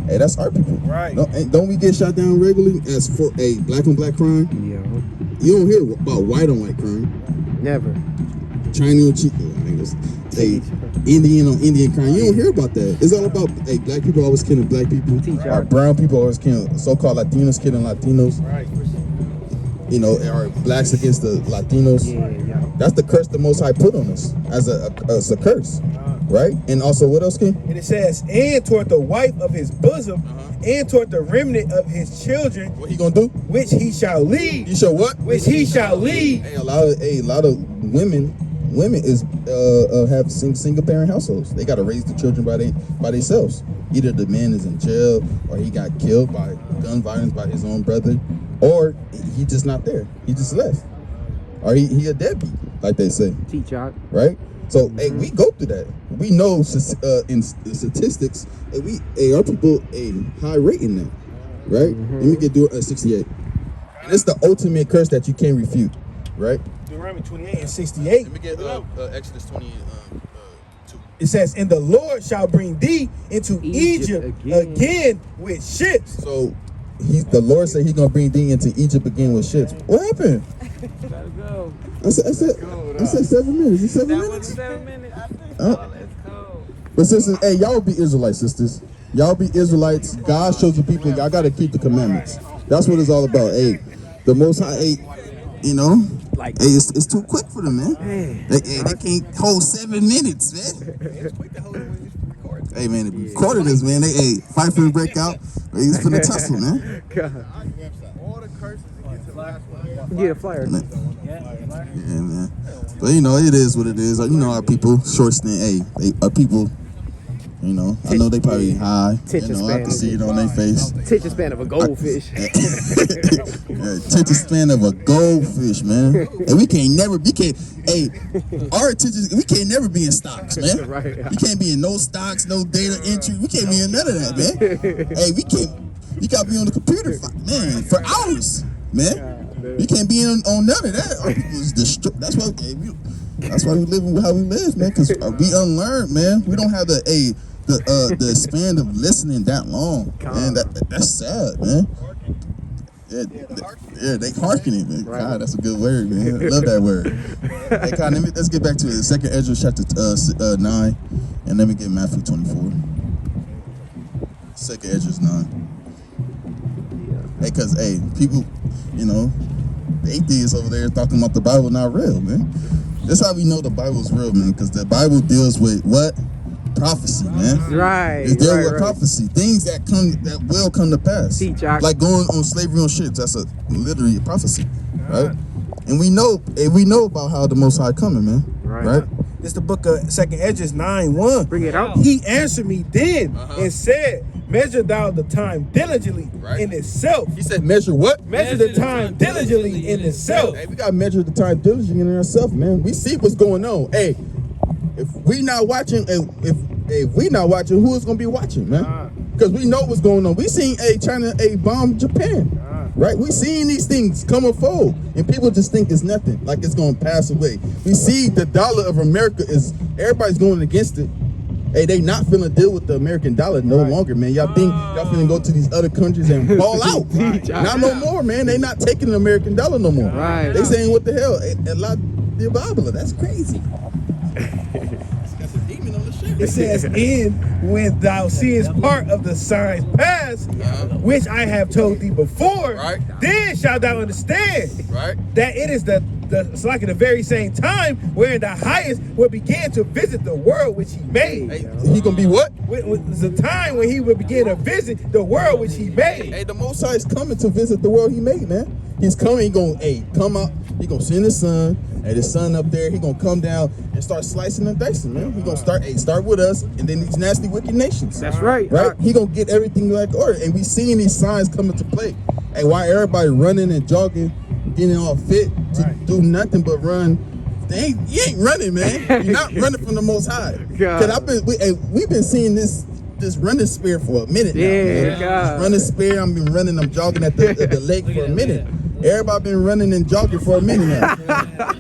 Hey, that's our people. Right. Don't we get shot down regularly as for a black on black crime? Yeah. You don't hear about white on white crime. Never. Chinese Indian on Indian crime. You don't hear about that. It's all about black people always killing black people. Our brown people always killing so-called Latinos killing Latinos. Right. You know, our blacks against the Latinos. Yeah. That's the curse the Most High put on us as a curse, right? And also, what else, King? And it says, and toward the wife of his bosom, and toward the remnant of his children, What he gonna do? which he shall lead. You shall what? Which he shall lead. Hey, a lot of women is have single parent households. They gotta raise the children by themselves. Either the man is in jail, or he got killed by gun violence by his own brother, or he just not there. He just left, or he a deadbeat, like they say. T-Jock. Right? So, hey, we go through that. We know in statistics, our people a high rate in that, right? Let me get 68. And it's the ultimate curse that you can't refute, right? Deuteronomy 28 and 68. Let me get Exodus 20. 2. It says, and the Lord shall bring thee into Egypt again with ships. So, the Lord said He's gonna bring thee into Egypt again with ships. What happened? Gotta go. I said 7 minutes. Is 7 minutes? 7 minutes. Let's go. But sisters, hey, y'all be Israelites, sisters. Y'all be Israelites. God shows the people y'all gotta keep the commandments. That's what it's all about. Hey, the Most High, hey, you know, Like, hey, it's too quick for them, man. They can't hold 7 minutes, man. Hey, man, the recorded this, man. They fight for the breakout. They just finna tussle, man. God. All the curses and get to the last one. Get a flyer. Yeah, man. But you know, it is what it is. You know, our people, short stint. Hey, our people. You know, I know they probably high. You know, I can see it on their face. Attention span of a goldfish. Attention span of a goldfish, man. And we can't never be. Our attention. We can't never be in stocks, man. Right. We can't be in no stocks, no data entry. We can't be in none of that, man. Hey, we can't. You gotta be on the computer, man, for hours, man. We can't be on none of that. Our people is destroyed. That's why we live how we live, man. Because we unlearned, man. We don't have the span of listening that long, man. That's sad, man. Yeah, they hearkening, man. Right. God, that's a good word, man. I love that word. Hey, God, let's get back to it. 2nd Ezra chapter 9, and let me get Matthew 24. Second Esdras 9. Hey, cause people, the atheists over there talking about the Bible not real, man. That's how we know the Bible's real, man. Cause the Bible deals with what? Prophecy, man. Right. It deals with prophecy, things that will come to pass. Like going on slavery on ships. That's literally a prophecy, right? And we know about how the Most High coming, man. Right? It's the book of 2 Esdras 9:1. Bring it out. He answered me then and said, measure thou the time diligently in itself. He said, measure what? Measure the time diligently in itself. Hey, we gotta measure the time diligently in ourselves, man. We see what's going on. Hey, if we not watching, if we not watching, who is gonna be watching, man? Because we know what's going on. We seen China bomb Japan. Right, we seeing these things come unfold, and people just think it's nothing, like it's gonna pass away. We see the dollar of America everybody's going against it. Hey, they not finna deal with the American dollar no longer, man. Y'all think y'all finna go to these other countries and fall out? Not no more, man. They not taking the American dollar no more. They saying what the hell? A lot the Bible. That's crazy. It says, when thou seest part of the signs past, which I have told thee before, then shalt thou understand that it is it's like in the very same time wherein the highest will begin to visit the world which he made. He gonna be what? With the time when he will begin to visit the world which he made. Hey, the Most High is coming to visit the world he made, man. He's coming. He gonna come out. He gonna send his son. And his son up there, he gonna come down and start slicing and dicing, man. He gonna start with us, and then these nasty, wicked nations. That's right. Right? He gonna get everything like order, and we seeing these signs coming to play. And why everybody running and jogging, getting all fit to do nothing but run? You ain't running, man. You're not running from the Most High. Cause we've been seeing this running spirit for a minute now. Man. Running spirit. I've been running. I'm jogging at the lake for a minute. Everybody been running and jogging for a minute now.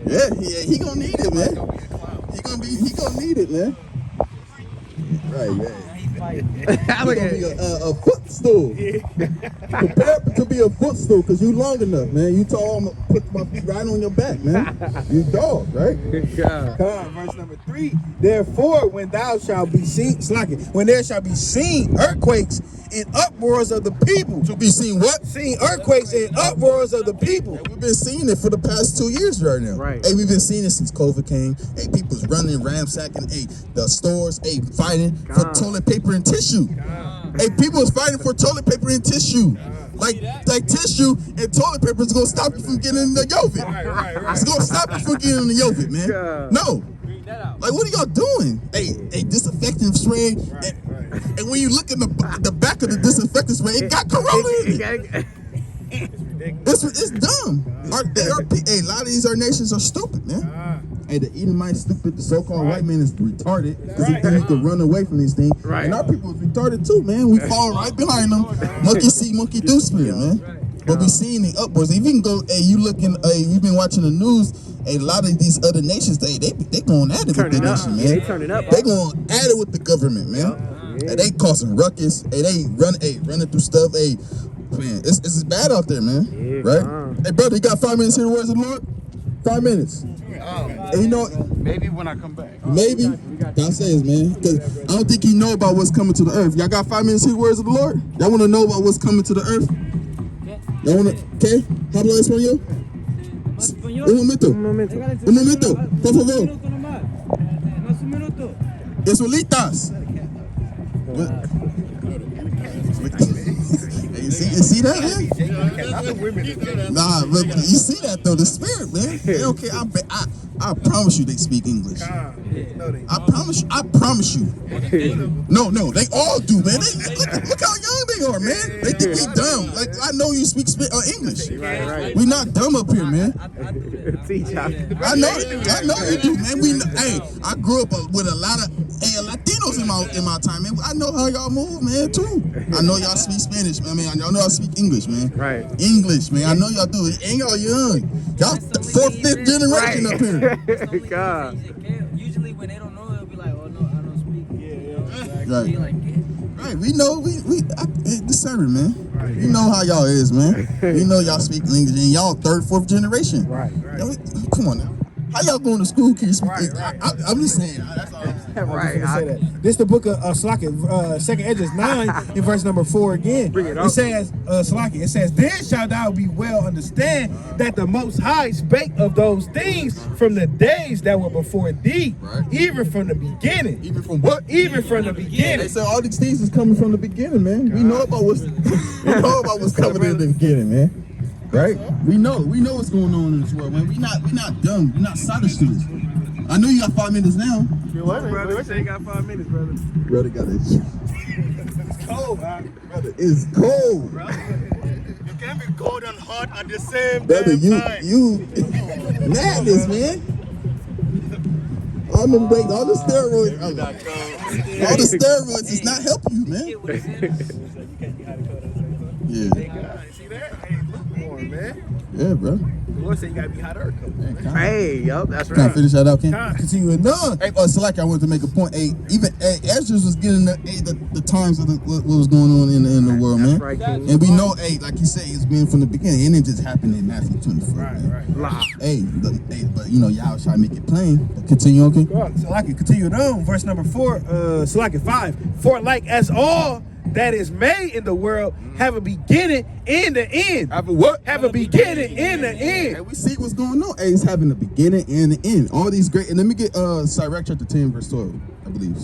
Yeah, he gonna need it, man. He gonna need it, man. Right. He gonna be a footstool. Prepare to be a footstool, cause you long enough, man. You tall, I'm gonna put my feet right on your back, man. You dog, right? Verse number 3. Therefore, when thou shalt be seen, when there shall be seen earthquakes and uproars of the people. To be seen what? Seen earthquakes and uproars of the people. We've been seeing it for the past 2 years right now. Hey, we've been seeing it since COVID came. Hey, people's running, ransacking. Hey, the stores, fighting for toilet paper and tissue. Hey, people is fighting for toilet paper and tissue. Like tissue and toilet paper is gonna stop you from getting in the Yovid. It's gonna stop you from getting in the Yovid, man. No. Like, what are y'all doing? Hey, disinfectant spray. And when you look in the back of the disinfectant spray, it got corona in it. It's dumb. A lot of these our nations are stupid, man. Hey, the Edomites stupid. The so-called white man is retarded because he think he can run away from these things. And our people is retarded too, man. We fall right behind them. Monkey see, monkey do spirit, man. But we seeing the upwards. If you can go, you looking, you've been watching the news. A lot of these other nations, they going at it with the nation, man. They turning up. They going at it with the government, man. Hey, they causing ruckus. Hey, they running through stuff. Hey, man, it's bad out there, man. Right? Hey, brother, you got 5 minutes here to words of the Lord? 5 minutes. And maybe when I come back. Maybe. God says, man, because I don't think you know about what's coming to the earth. Y'all got 5 minutes here to words of the Lord? Y'all want to know about what's coming to the earth? Y'all want to? ¿Qué? ¿Habla español? Un momento, por favor. Esolitas. You see that, man? Nah, but you see that though, the spirit, man. They don't care. I promise you they speak English. I promise you. No, they all do, man. Look how young they are, man. They think we dumb. Like, I know you speak English. We not dumb up here, man. I know you do, man. I grew up with a lot of Latinos in my time, man. I know how y'all move, man, too. I know y'all speak Spanish. I mean, I know y'all speak English, man. English, man. I know y'all do. And y'all young. Y'all 4th, 5th generation up here. God. Usually when they don't know, they'll be like, "Oh no, I don't speak." Right. We know. Discern, man. You know how y'all is, man. You know y'all speak English, and y'all 3rd, 4th generation. Come on now. How y'all going to school, kids? I'm just saying. That's all. This the book of Salaki, second Esdras 9 in verse number 4 again. It says, Salaki, it says, then shalt thou be well understand that the Most High spake of those things from the days that were before thee, even from the beginning. Even from what? Even from the beginning. They said all these things is coming from the beginning, man. We know about what's coming in the beginning, man. Right? We know what's going on in this world, man. We not dumb. We're not solid students. I know you got 5 minutes now. Brother, say you got 5 minutes, brother. Brother got it. It's cold, man. Brother, it's cold. You can't be cold and hot at the same Brother, time. you madness, man. All the steroids. All the steroids is not helping you, man. Yeah. See that? Hey, lukewarm, man. Yeah, bro. The Lord said you gotta be hot earth. Hey, yup, that's Can I right. finish that out, Ken? Continue it. No. Hey, Salaki, I wanted to make a point. Hey, even Esdras was getting the times of what was going on in the world, man. Right, King. And we know, hey, like you say, it's been from the beginning. It didn't just happen in Matthew 24. man. Right. Hey, but you know, y'all try to make it plain. Continue, okay? Salaki, continue it on. Verse number 4, Salaki 5. For like as all that is made in the world have a beginning and an end. Have a what? Have a beginning and an end. Hey, we see what's going on. Hey, it's having a beginning and an end. All these great, and let me get Sirach chapter 10, verse 12, I believe.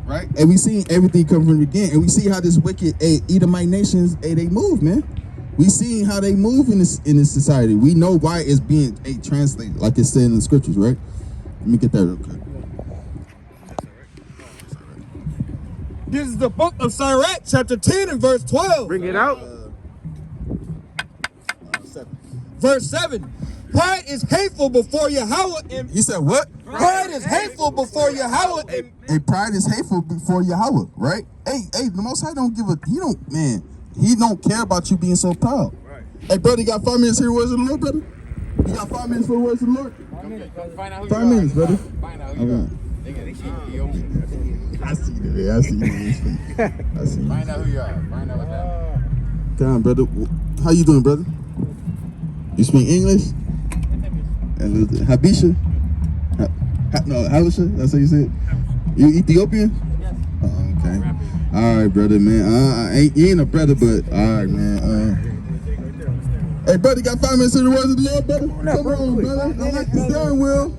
Right? And we see everything come from the beginning. And we see how this wicked Edomite nations, they move, man. We see how they move in this society. We know why it's being translated, like it's said in the scriptures, right? Let me get that real quick. This is the book of Sirach, chapter 10 and verse 12. Bring it out. Verse 7. Pride is hateful before Yahweh. And He said what? pride is hateful before Yahweh. And Hey, pride is hateful before Yahweh, right? Hey, the Most High don't give a, he don't care about you being so proud. Right. Hey, brother, you got 5 minutes here, words of the Lord, brother? You got 5 minutes for the words of the Lord? 5 minutes, brother. Find out who you are. I see that. I see you. Find out who you are. Find out what's happening. Come, brother. How you doing, brother? You speak English? And Habisha? No, Habisha? That's how you say it? You Ethiopian? Yes. Oh, okay. All right, brother, man. You ain't a brother, but all right, man. Hey, brother, got 5 minutes to the words of the Lord, brother? Come on, brother. I like the steering wheel.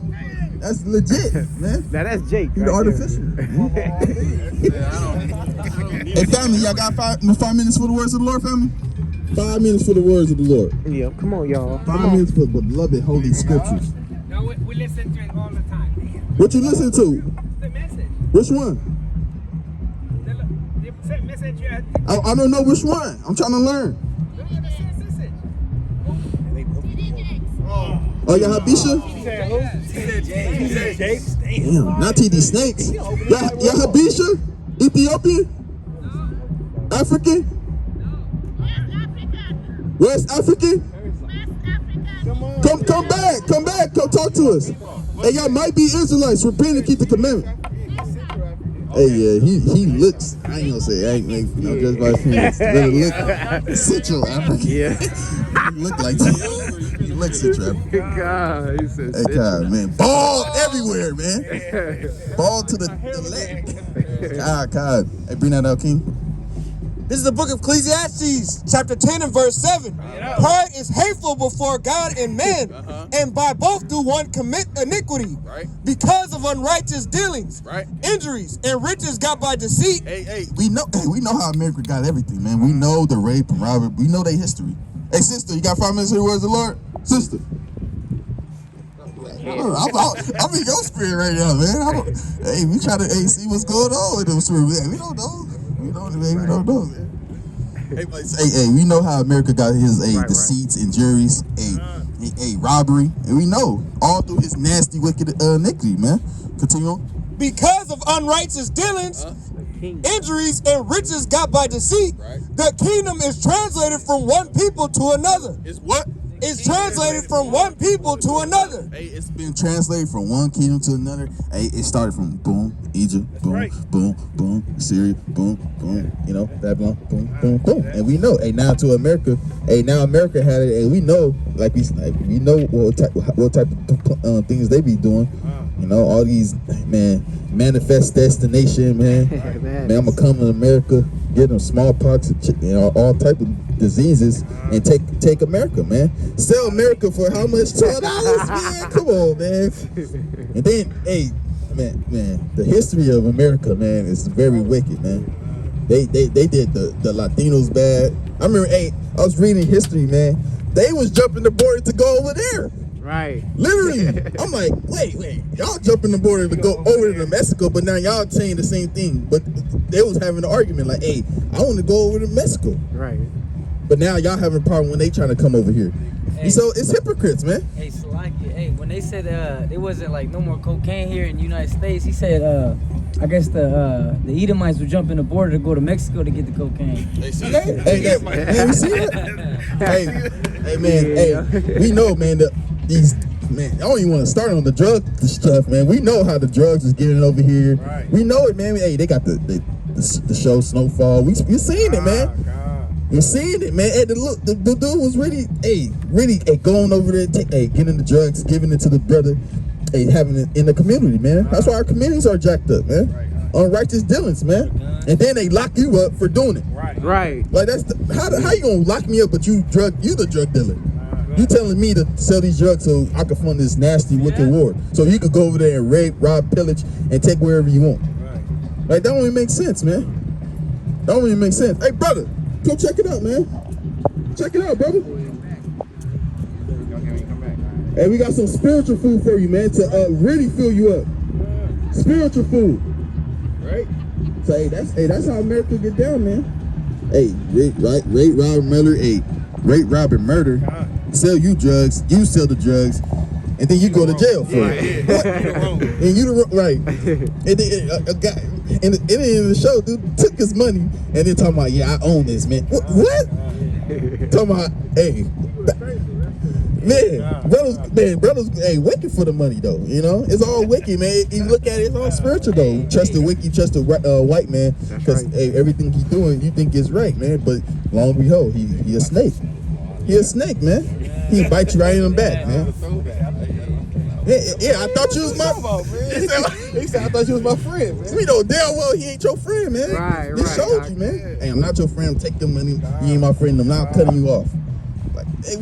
That's legit, man. Now that's Jake. You Right artificial. Hey, family, y'all got 5 minutes for the words of the Lord, family? 5 minutes for the words of the Lord. Yeah, come on, y'all. 5 minutes for the beloved holy scriptures. No, we listen to it all the time. What you listen to? The message. Which one? The same message you had. I don't know which one. I'm trying to learn. The same message. Oh, y'all Habisha? He said Jake. Damn, not TD Snakes. Y'all Habisha? Ethiopian? African? West African? Come back. Come talk to us. Hey, y'all might be Israelites. Repent and keep the commandment. Hey, yeah, he looks. I ain't gonna say. I ain't like, just by his hands. Really look Central African. Yeah. He look like that. He looks Central African. God, he said. Hey, God, man, bald everywhere, man. Bald to the leg. God. Hey, bring that out, King. this is the book of Ecclesiastes, chapter 10 and verse 7. Pride is hateful before God and man, and by both do one commit iniquity. Because of unrighteous dealings, injuries, and riches got by deceit. We know how America got everything, man. We know the rape and robbery. We know their history. Hey, sister, you got 5 minutes to the words of the Lord? Sister. I'm in your spirit right now, man. Hey, we try to see what's going on with them spirit. We don't know. We don't know. Hey, we know how America got his deceits, injuries, robbery, and we know all through his nasty, wicked iniquity, man. Continue on. Because of unrighteous dealings, injuries, and riches got by deceit, the kingdom is translated from one people to another. It's what? is translated from one people to another. Hey, it's been translated from one kingdom to another. Hey, it started from boom, Egypt, boom, boom, boom, Syria, boom, boom, you know, Babylon, boom, boom, boom. And we know, hey, now to America, hey, now America had it, and we know, we know what type of things they be doing. You know, all these, man, manifest destination, man. Man, I'm gonna come to America, get them smallpox, you know, all type of diseases, and take America, man. Sell America for how much? $12, man. Come on, man. And then, hey, man, the history of America, man, is very wicked, man. They did the Latinos bad. I remember, hey, I was reading history, man. They was jumping the border to go over there. Right. Literally. I'm like, wait. Y'all jumping the border to go over to Mexico, but now y'all saying the same thing. But they was having an argument like, hey, I want to go over to Mexico. Right. But now y'all having a problem when they trying to come over here. Hey, so it's hypocrites, man. Hey, Salaki, hey, when they said there wasn't like no more cocaine here in the United States, he said I guess the Edomites were jumping the border to go to Mexico to get the cocaine. Hey, man, you see it? Hey, man, hey, we know, man, these, man, I don't even want to start on the drug stuff, man. We know how the drugs is getting over here. Right. We know it, man. Hey, they got the show Snowfall. We seen it, man. You seen it, man. Hey, the dude was really going over there, getting the drugs, giving it to the brother, hey, having it in the community, man. That's why our communities are jacked up, man. Unrighteous dealings, man. And then they lock you up for doing it. Right. Like that's how you gonna lock me up, but you the drug dealer. You telling me to sell these drugs so I can fund this nasty, wicked war. So you could go over there and rape, rob, pillage, and take wherever you want. Like that don't even make sense, man. That don't even make sense. Hey, brother. Go check it out, man. Check it out, brother. Hey, we got some spiritual food for you, man, to really fill you up. Spiritual food, right? So hey, that's how America get down, man. Hey, rape, rob, murder. Hey, rape, rob, and murder. Sell you drugs. You sell the drugs, and then you go to jail for it. And you right. And then a guy. And at the end of the show, dude took his money and then talking about, yeah, I own this, man. What? Talking about, hey, brothers, hey, wicked for the money though. You know, it's all wicked, man. You look at it, it's all spiritual though. Trust the wicked, trust the white man, because hey, everything he's doing, you think is right, man. But long and behold, he a snake. He a snake, man. He bite you right in the back, man. Yeah, I thought you was my he said I thought you was my friend, man. We know damn well he ain't your friend, man. Right. Showed you, man. Hey, I'm not your friend. Take the money. You ain't my friend. I'm not cutting you off. Like, hey,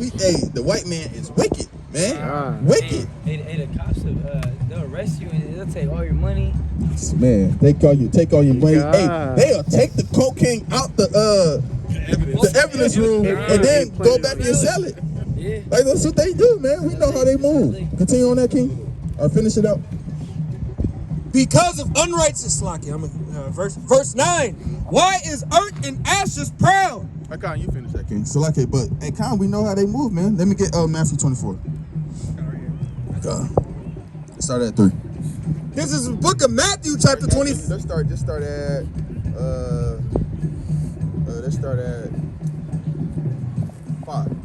the white man is wicked, man. Wicked. Hey, the cops they'll arrest you and they'll take all your money. Man, take all your money. Hey, they'll take the cocaine out the evidence room and then go back and sell it. Yeah. Like that's what they do, man. We know how they move. Continue on that, King, or finish it out. Because of unrighteous, verse 9. Why is earth and ashes proud? Hey, Con, you finish that, King. So, but hey, Con, we know how they move, man. Let me get Matthew 24. Start at 3. This is the book of Matthew, chapter 20. Let's start at 5.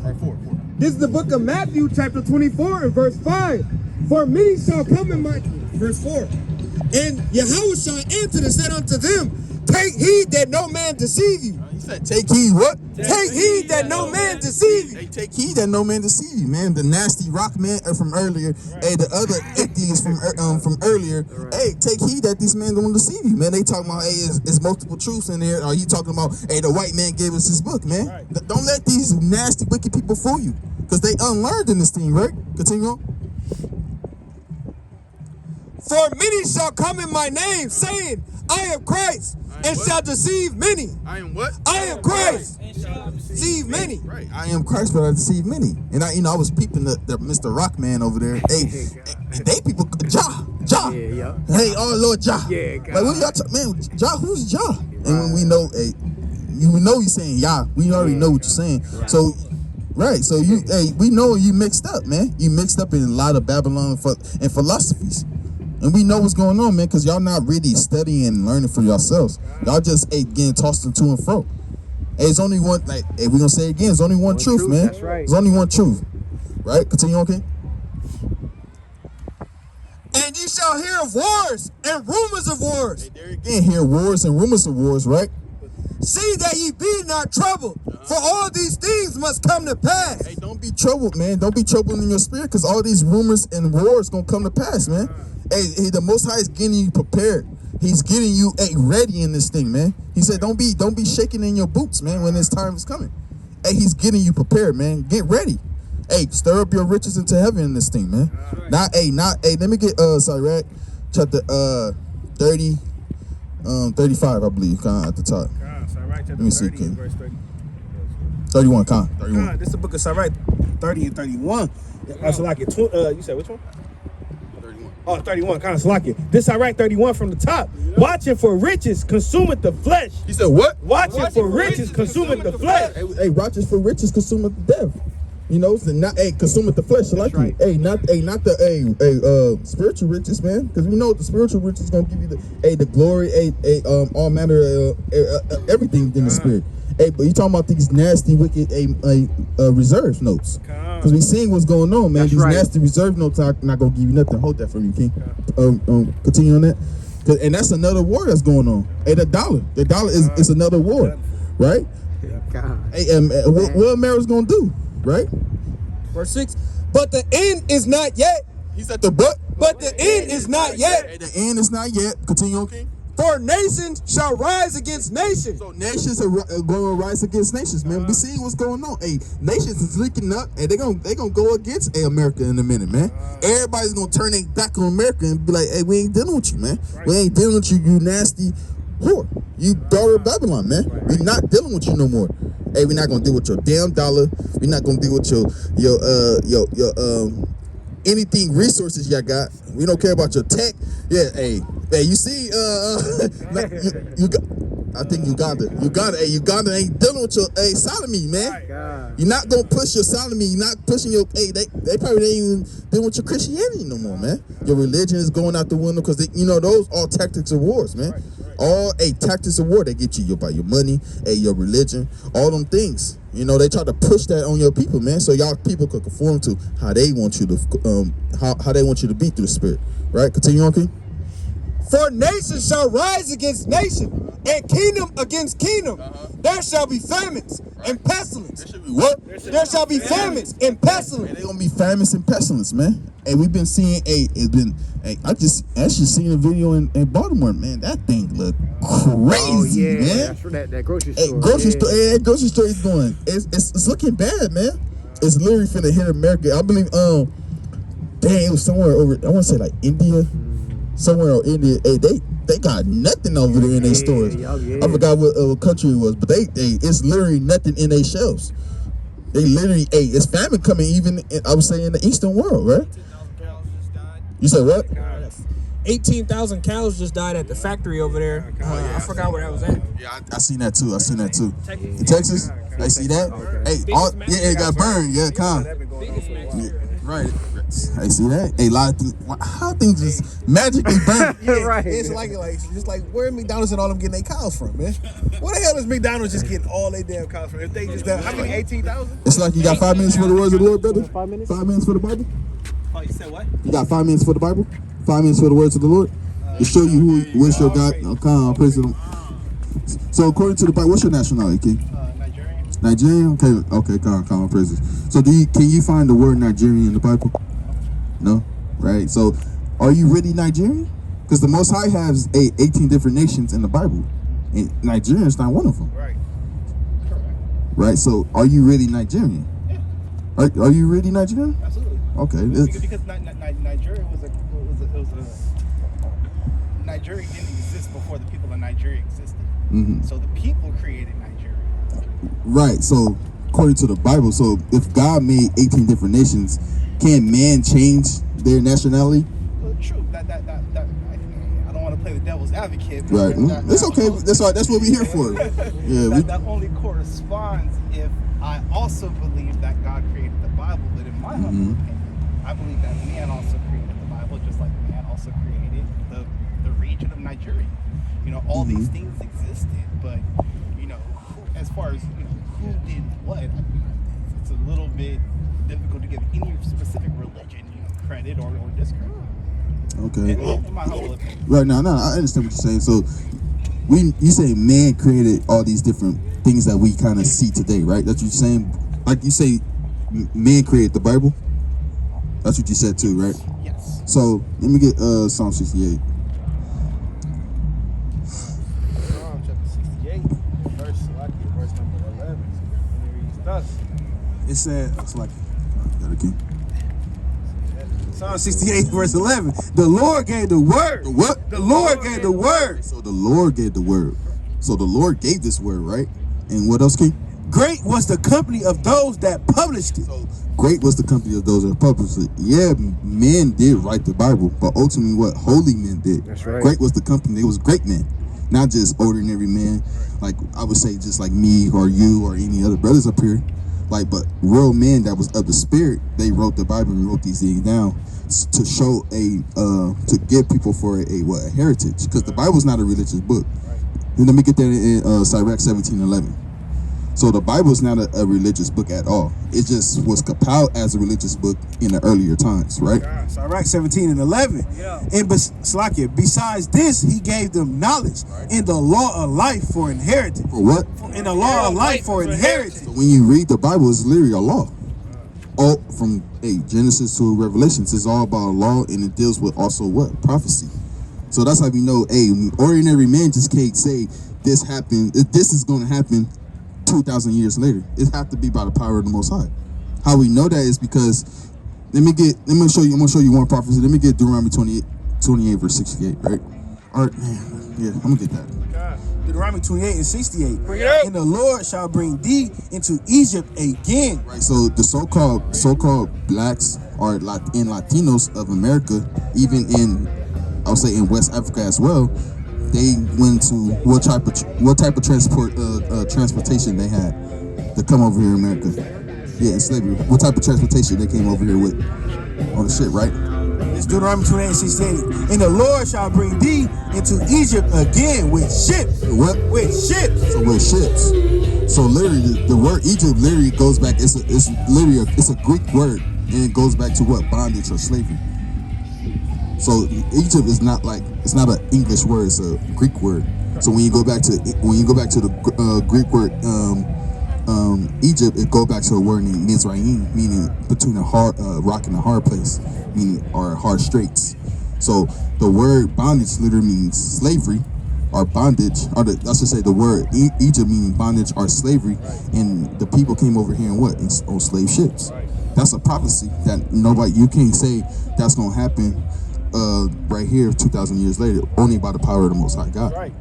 Or 4. This is the book of Matthew, chapter 24, and verse 5. For many shall come in my... Verse 4. And Yahushua answered and said unto them, take heed that no man deceive you. You said take heed what? Take heed that no man deceive you. Hey, take heed that no man deceive you, man. The nasty rock man from earlier. Hey, the other atheists from earlier. Hey, take heed that these men don't deceive you, man. They talking about, hey, it's multiple truths in there. Are you talking about, hey, the white man gave us his book, man? Don't let these nasty, wicked people fool you. Because they unlearned in this thing, right? Continue on. For many shall come in my name, saying, I am Christ, and shall deceive many. I am what? I am Christ, deceive many. Right. I am Christ, but I deceive many. And I was peeping the Mr. Rockman over there. Hey, they people, Jah. Yeah. Hey, oh Lord Jah. Yeah, God. Like, what y'all man? Jah, who's Jah? And when we know, hey, you know you're saying Yah. We already know what you're saying. So. Right, so we know you mixed up, man. You mixed up in a lot of Babylon and philosophies. And we know what's going on, man, because y'all not really studying and learning for yourselves. Y'all just getting tossed to and fro. Hey, it's only one. Like, hey, we gonna say it again. It's only one truth, man. That's right. There's only one truth, right? Continue on, King. And ye shall hear of wars and rumors of wars. Hey, there again, hear wars and rumors of wars, right? See that ye be not troubled, for all these things must come to pass. Hey, don't be troubled, man. Don't be troubled in your spirit, because all these rumors and wars gonna come to pass, man. Hey, the Most High is getting you prepared. He's getting you ready in this thing, man. He said, don't be shaking in your boots, man, when this time is coming. Hey, he's getting you prepared, man. Get ready. Hey, stir up your riches into heaven in this thing, man. Let me get Sirach chapter 30, 35, I believe, kind of at the top. Let me see, King. 31, Con. 31. This is the book of Sirach 30 and 31. So like it. You said which one? 31. Oh, 31. Kind of like it. This Sirach 31 from the top. Watching for riches consumeth the flesh. He said what? Watching for riches consumeth the flesh. Hey, watches for riches consumeth the death. You know, so not consumeth the flesh. So like right. not the spiritual riches, man. Because we know the spiritual riches gonna give you the glory, all manner everything in the spirit. Hey, but you talking about these nasty, wicked reserve notes? Because we seeing what's going on, man. That's these right. nasty reserve notes are not gonna give you nothing. Hold that from you, King. Continue on that. And that's another war that's going on. Hey, the dollar is another war, right? God. Hey, what America's gonna do, right? Verse 6. But the end is not yet. He said the but. But the end is not yet. Hey, the end is not yet. Continue on, King. For nations shall rise against nations. So nations are going to rise against nations, man. We see what's going on. Hey, nations is leaking up, and they gonna go against America in a minute, man. Everybody's gonna turn their back on America and be like, hey, we ain't dealing with you, man. We ain't dealing with you, you nasty whore. You daughter of Babylon, man. We not dealing with you no more. Hey, we're not gonna deal with your damn dollar. We're not gonna deal with your anything resources y'all got. We don't care about your tech. Yeah, hey, you see, you got, I think Uganda, hey, Uganda ain't dealing with your sodomy, man. God. You're not gonna push your sodomy. You're not pushing your, they probably ain't even dealing with your Christianity no more, man. Your religion is going out the window because those all tactics of wars, man. All tactics of war. They get you by your money, your religion, all them things. You know, they try to push that on your people, man. So y'all people could conform to how they want you to, how they want you to be through the spirit, right? Continue on, King. For nation shall rise against nation, and kingdom against kingdom. There shall be famines and pestilence. There should be what? There shall be famines and pestilence. They gonna be famines and pestilence, man. And we've been seeing I just actually seen a video in Baltimore, man. That thing look crazy, Oh, yeah. man. That's from that grocery store. That grocery store is going. It's looking bad, man. It's literally finna hit America. I believe it was somewhere over, I wanna say like India. Somewhere in India, they got nothing over there in their stores. I forgot what country it was, but it's literally nothing in their shelves. They literally, it's famine coming even, I would say, in the Eastern world, right? 18,000 cows just died. You said what? 18,000 cows just died at the factory over there. I forgot where that was at. Yeah, I seen that too. In Texas, I see that. Hey, it got burned. Yeah, come. Right. I see that. A lot of things. How things just magically burn. Right. It's just like where McDonald's and all them getting their cows from, man. Where the hell is McDonald's just getting all their damn cows from? If they just how many 18,000? It's like you got 5 minutes for the words of the Lord, brother. 5 minutes. 5 minutes for the Bible. Oh, you said what? You got 5 minutes for the Bible. 5 minutes for the words of the Lord. To show you who is your God. Come, praise Him. So according to the Bible, what's your nationality, King? Nigerian. Nigerian? Okay, come, praises. So can you find the word Nigerian in the Bible? No? Right. So are you really Nigerian? Because the Most High has 18 different nations in the Bible. And Nigeria is not one of them. Right. Correct. Right. So are you really Nigerian? Yeah. Are you really Nigerian? Absolutely. Okay. Because Nigeria was a Nigeria didn't exist before the people of Nigeria existed. Mm-hmm. So the people created Nigeria. Right. So according to the Bible, so if God made 18 different nations, can man change their nationality? Well, true. That I don't want to play the devil's advocate. But Right. It's okay. That's all. That's what we're here for. Yeah. That only corresponds if I also believe that God created the Bible. But in my humble opinion, I believe that man also created the Bible, just like man also created the region of Nigeria. You know, all these things existed, but you know, as far as who did what, it's a little bit difficult to give any specific religion credit or discredit. Okay. In my humble opinion. Right now, no, I understand what you're saying. So, you say man created all these different things that we kind of see today, right? That's what you're saying. Like you say, man created the Bible. That's what you said too, right? Yes. So let me get Psalm 68. Psalm chapter 68, verse number 11. And it reads thus. It said, it's like Got it, King? Psalm 68, verse 11. The Lord gave the word. The what? The Lord gave the word. So the Lord gave the word. So the Lord gave this word, right? And what else, King? Great was the company of those that published it. So great was the company of those that published it. Yeah, men did write the Bible, but ultimately what holy men did. That's right. Great was the company. It was great men, not just ordinary men. Like I would say, just like me or you or any other brothers up here. Like, but real men that was of the spirit, they wrote the Bible and wrote these things down to show to give people for a heritage. Because the Bible's not a religious book. And let me get that in Sirach 17:11. So the Bible is not a religious book at all. It just was compiled as a religious book in the earlier times, right? Sirach 17 and 11. And besides this, he gave them knowledge in the law of life for inheritance. For what? In the law of life for inheritance. So when you read the Bible, it's literally a law. All from Genesis to Revelations, it's all about a law, and it deals with also what? Prophecy. So that's how we know, ordinary man just can't say this happened, this is going to happen 2,000 years later. It have to be by the power of the Most High. How we know that is because I'm gonna show you one prophecy. Let me get Deuteronomy 28 verse 68, right? All right, man. Yeah, I'm gonna get that. Deuteronomy 28 and 68. Bring it up. And the Lord shall bring thee into Egypt again. Right. So the so-called blacks or Latinos of America, even in I would say in West Africa as well, they went to what type of transportation they had to come over here in America. Yeah, in slavery. What type of transportation they came over here with? On the ship, right? It's Deuteronomy 28 and 68. And the Lord shall bring thee into Egypt again with ships. What? With ships. So with ships. So literally, the word Egypt literally goes back. It's a Greek word, and it goes back to what? Bondage or slavery. So Egypt is not it's not an English word; it's a Greek word. So when you go back to the Greek word Egypt, it goes back to a word named Mizraim, meaning between a hard rock and a hard place, meaning or hard straits. So the word bondage literally means slavery or bondage, or I should say the word Egypt meaning bondage or slavery, and the people came over here on slave ships. That's a prophecy that you can't say that's gonna happen. Right here 2,000 years later, only by the power of the Most High God. Right.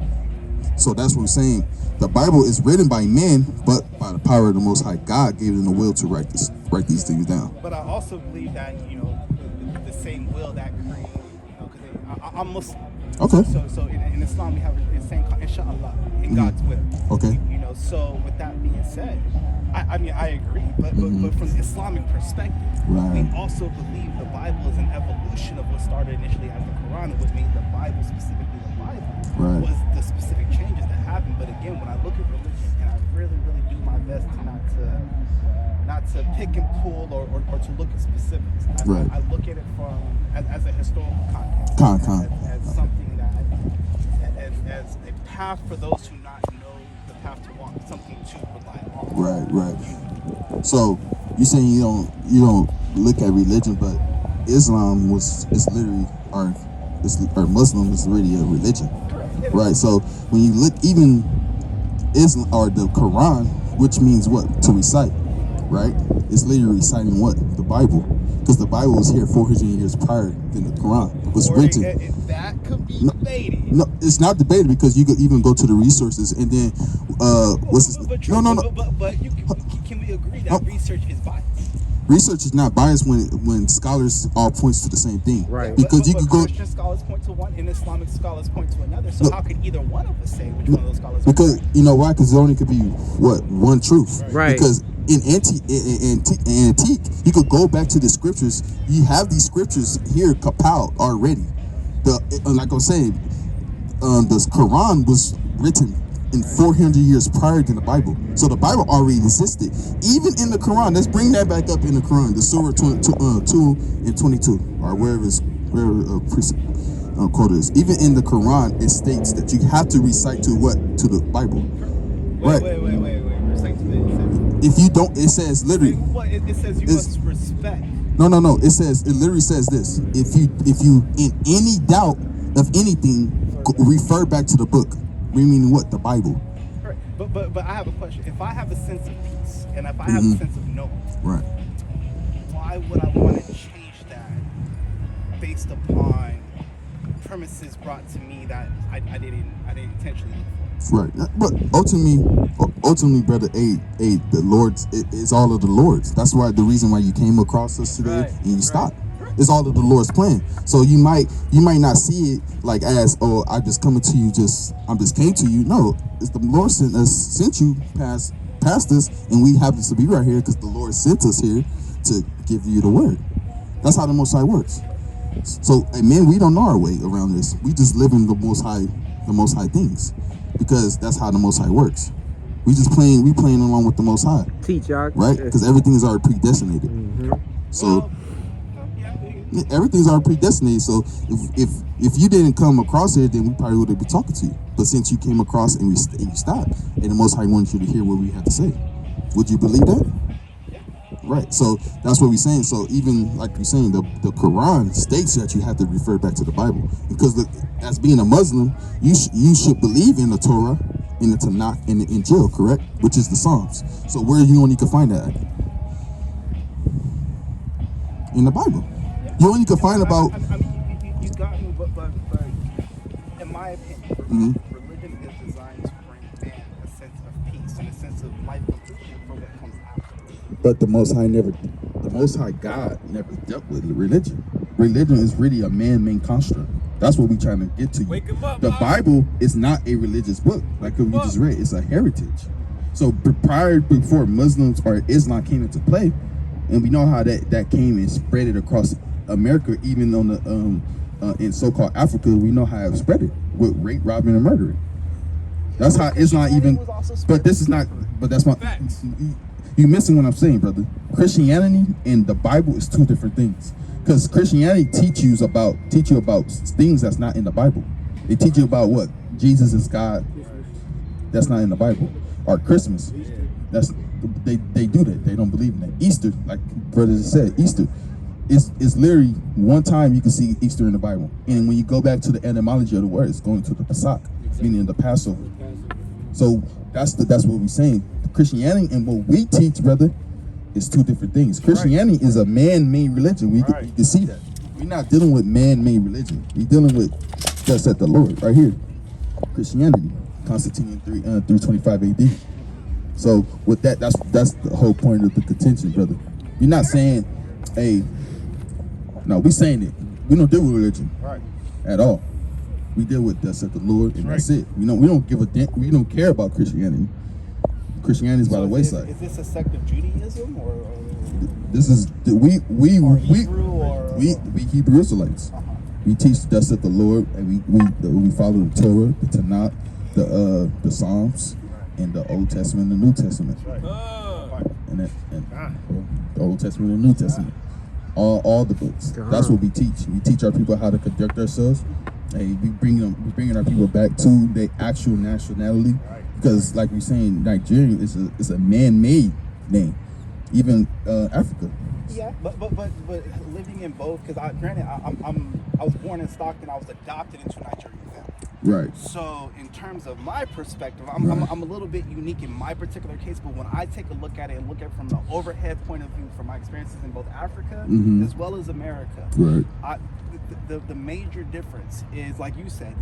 So that's what we're saying. The Bible is written by men, but by the power of the Most High God gave them the will to write these things down. But I also believe that the same will that created, because I'm Muslim. Okay. So in Islam we have a saying called inshallah, in God's will. Okay. So with that being said, I mean I agree, but from the Islamic perspective, we also believe the Bible is an evolution of what started initially as the Quran, which means the Bible, specifically the Bible, was the specific changes that happened. But again, when I look at religion, and I really do my best not to pick and pull or to look at specifics. I look at it from as a historical context, as something that as a path for those who not know the path to walk, something to rely on. Right. So you saying you don't look at religion, but Islam is literally or Muslim is really a religion, right? So when you look, even Islam or the Quran, which means what? To recite, right? It's literally reciting what? The Bible, because the Bible was here 400 years prior than the Quran was written. That could be debated. No, it's not debated because you could even go to the resources and then Can we agree that research is biased? Research is not biased when scholars all points to the same thing. Right. Because you could go. Christian scholars point to one, and Islamic scholars point to another. So how could either one of us say which one of those scholars? Because you know why? Because there only could be one truth. Right. Because in antique, you could go back to the scriptures. You have these scriptures here compiled already. Like I was saying, the Quran was written in 400 years prior to the Bible. So the Bible already existed. Even in the Quran, let's bring that back up in the Quran, the Surah 2 and 22, or wherever quote is. Even in the Quran, it states that you have to recite to what? To the Bible. Wait. Recite to the. If you don't, it says literally. It says you must respect. No. It literally says this. If you in any doubt of anything, refer back to the book. Meaning what? The Bible. Right. But I have a question. If I have a sense of peace and if I have a sense of knowing, right? Why would I want to change that based upon premises brought to me that I didn't intentionally look for? Right. But ultimately, brother, the Lord's, it's all of the Lord's. That's why the reason why you came across us today and you stopped. It's all of the Lord's plan. So you might not see it like as, oh, I just coming to you, I just came to you. No, it's the Lord sent you past us, and we happen to be right here because the Lord sent us here to give you the word. That's how the Most High works. So, man, we don't know our way around this. We just live in the Most High things, because that's how the Most High works. We playing along with the Most High. Teach y'all, right? Because everything is already predestinated. So. Everything's already predestinated. So if you didn't come across here, then we probably wouldn't be talking to you. But since you came across and you stopped, and the Most High wanted you to hear what we had to say, would you believe that? Right. So that's what we're saying. So even like you're saying, the Quran states that you have to refer back to the Bible, because as being a Muslim, you should believe in the Torah, in the Tanakh, and the Injil, correct? Which is the Psalms. So where you only can find that at? In the Bible. You only can find about. I mean, you got me, but in my opinion, religion is designed to bring man a sense of peace and a sense of life completion for what comes after. But the Most High God never dealt with religion. Religion is really a man-made construct. That's what we're trying to get to. The Bible is not a religious book, like we just read. It's a heritage. So before Muslims or Islam came into play, and we know how that came and spread it across America, even on the in so-called Africa, we know how it spread it with rape, robbing, and murdering. That's how Islam even. But this is not. But that's my. You missing what I'm saying, brother. Christianity and the Bible is two different things. Because Christianity teach you about things that's not in the Bible. They teach you about what Jesus is God. That's not in the Bible. Or Christmas. They do that. They don't believe in that. Easter, like brother just said, Easter. It's literally one time you can see Easter in the Bible. And when you go back to the etymology of the word, it's going to the Pesach, meaning the Passover. So that's what we're saying. Christianity and what we teach, brother, is two different things. Christianity is a man-made religion. You can see that. We're not dealing with man-made religion. We're dealing with just at the Lord, right here. Christianity, Constantine 325 AD. So with that, that's the whole point of the contention, brother. We're not saying, hey, no, we saying it. We don't deal with religion at all. We deal with that's at the Lord, and that's it. We don't give a damn. We don't care about Christianity. Christianity is by the wayside. Is this a sect of Judaism or this is we Hebrew Israelites. We teach thus at the Lord, and we follow the Torah, the Tanakh, the Psalms, and the Old Testament and the New Testament. And the Old Testament and the New Testament. All the books. That's what we teach. We teach our people how to conduct ourselves. And we bringing our people back to their actual nationality. Because, like we're saying, Nigerian is a man-made name. Even Africa. Yeah, but living in both, because I was born in Stockton. I was adopted into a Nigerian family. Right. So in terms of my perspective, I'm a little bit unique in my particular case. But when I take a look at it and look at it from the overhead point of view, from my experiences in both Africa as well as America, the major difference is, like you said,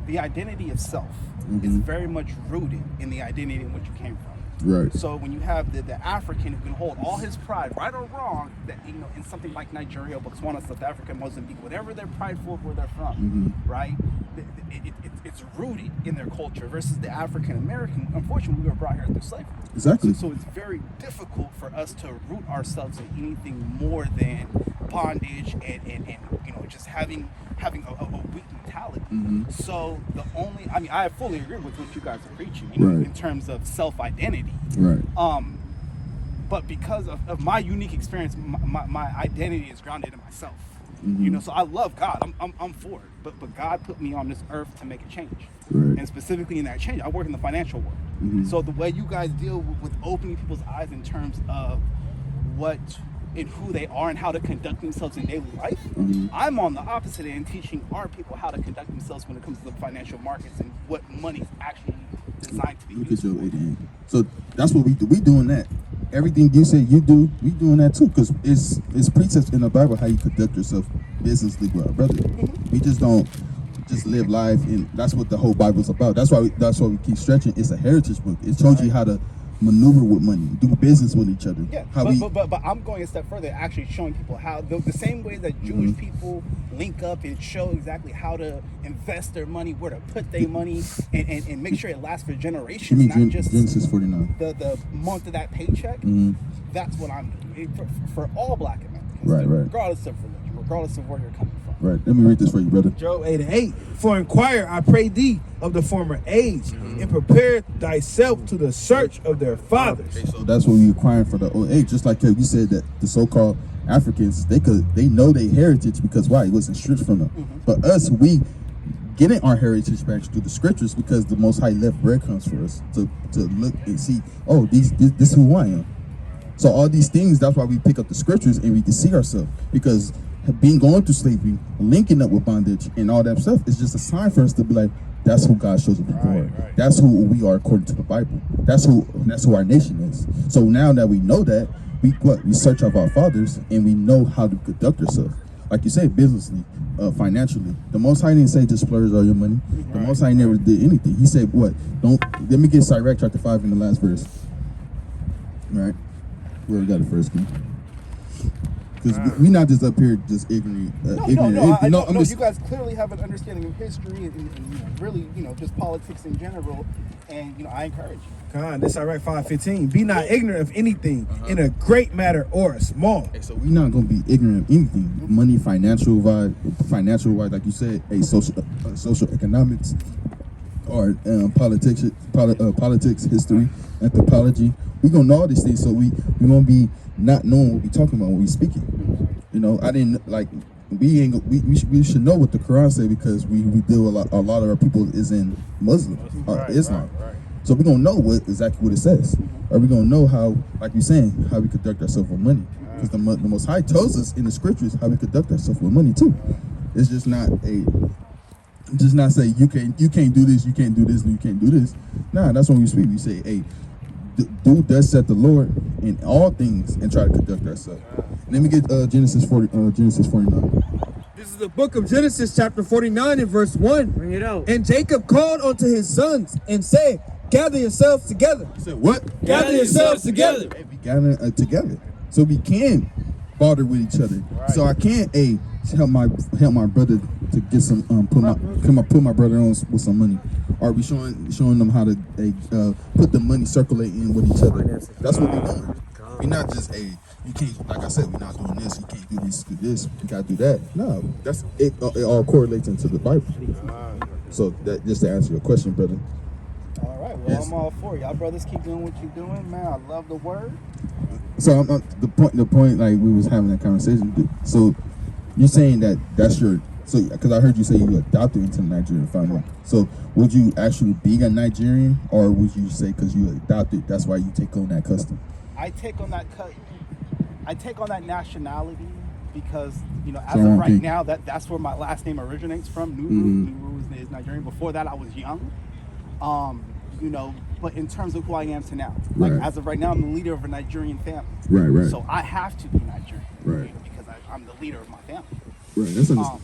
the identity of self is very much rooted in the identity in which you came from. Right. So when you have the African who can hold all his pride, right or wrong, that in something like Nigeria, Botswana, South Africa, Mozambique, whatever they're prideful of where they're from, right? it's rooted in their culture versus the African American. Unfortunately, we were brought here through slavery. Exactly. So it's very difficult for us to root ourselves in anything more than bondage and just having a weak mentality. So I fully agree with what you guys are preaching, in terms of self-identity. Right. But because of my unique experience, my identity is grounded in myself. So I love God. I'm for it. But God put me on this earth to make a change. Right. And specifically in that change, I work in the financial world. So the way you guys deal with opening people's eyes in terms of what and who they are and how to conduct themselves in daily life, I'm on the opposite end, teaching our people how to conduct themselves when it comes to the financial markets and what money is actually designed to be Look used at your for. 88. So that's what we do. We doing that. Everything you say you do, we doing that too. Because it's precepts in the Bible how you conduct yourself businessly with our brother. We just don't just live life, and that's what the whole Bible's about. That's why we keep stretching. It's a heritage book. It shows you how to maneuver with money, do business with each other. Yeah, how but I'm going a step further, actually showing people how the same way that Jewish people link up and show exactly how to invest their money, where to put their money, and make sure it lasts for generations, not just Genesis 49. the month of that paycheck. That's what I'm doing for all Black Americans, Right. regardless of religion, regardless of where you're coming from. Right. Let me read this for you, brother. Job 8:8. For inquire, I pray thee, of the former age, and prepare thyself to the search of their fathers. So that's what we requiring for the old age. Just like we said that the so-called Africans, they know their heritage because why? It wasn't stripped from them. But us, we getting our heritage back through the scriptures because the Most High left breadcrumbs for us to look and see, oh, this is who I am. So all these things, that's why we pick up the scriptures and we can see ourselves, because going through slavery, linking up with bondage and all that stuff is just a sign for us to be like, that's who God shows up before. That's who we are according to the Bible. That's who our nation is. So now that we know that, we search of our fathers and we know how to conduct ourselves. Like you said, businessly, financially. The Most High didn't say just splurge all your money. The Most High never did anything. He said what? Let me get Sirach chapter 5 in the last verse. All right. Where we got it first, man? Because we not just up here just ignorant. You guys clearly have an understanding of history and really, just politics in general. And, I encourage you. Come on, this Sirach 5:15. Be not ignorant of anything in a great matter or a small. Hey, so we're not going to be ignorant of anything. Money, financial wise, like you said, social economics, or politics, history, anthropology. We're going to know all these things, so we're going to be not knowing what we're talking about when we're speaking. I didn't like. We should know what the Quran say, because we deal with a lot of our people is in Muslim or Islam. So we're gonna know exactly what it says. Or we're gonna know how, like you're saying, how we conduct ourselves with money. Because the Most High tells us in the scriptures how we conduct ourselves with money too. It's just not say you can't do this, you can't do this, and you can't do this. Nah, that's when we speak. We say, hey, do thus said the Lord in all things, and try to conduct ourselves. Let me get Genesis 49. This is the book of Genesis, chapter 49, and verse 1. Bring it out. And Jacob called unto his sons and said, gather yourselves together. He said, what? Gather yourselves together. Hey, we gather together, so we can barter with each other. So I can help my brother to get some put my brother on with some money. Or we showing them how to put the money circulating with each other. That's what we're doing. We're not just you can't, like I said, we're not doing this. You can't do this. You gotta do that. No, that's it. It all correlates into the Bible. So that, just to answer your question, brother. All right. Well, yes. I'm all for it. Y'all brothers keep doing what you're doing, man. I love the word. So the point, like we was having that conversation. So you're saying that's your. So, because I heard you say you adopted into the Nigerian family. So, would you actually be a Nigerian, or would you say because you adopted, that's why you take on that custom? I take on that nationality because, as of right now, that's where my last name originates from. Nuru is Nigerian. Before that, I was young. But in terms of who I am to now, as of right now, I'm the leader of a Nigerian family. Right. So I have to be Nigerian, because I'm the leader of my family. Right. That's understandable.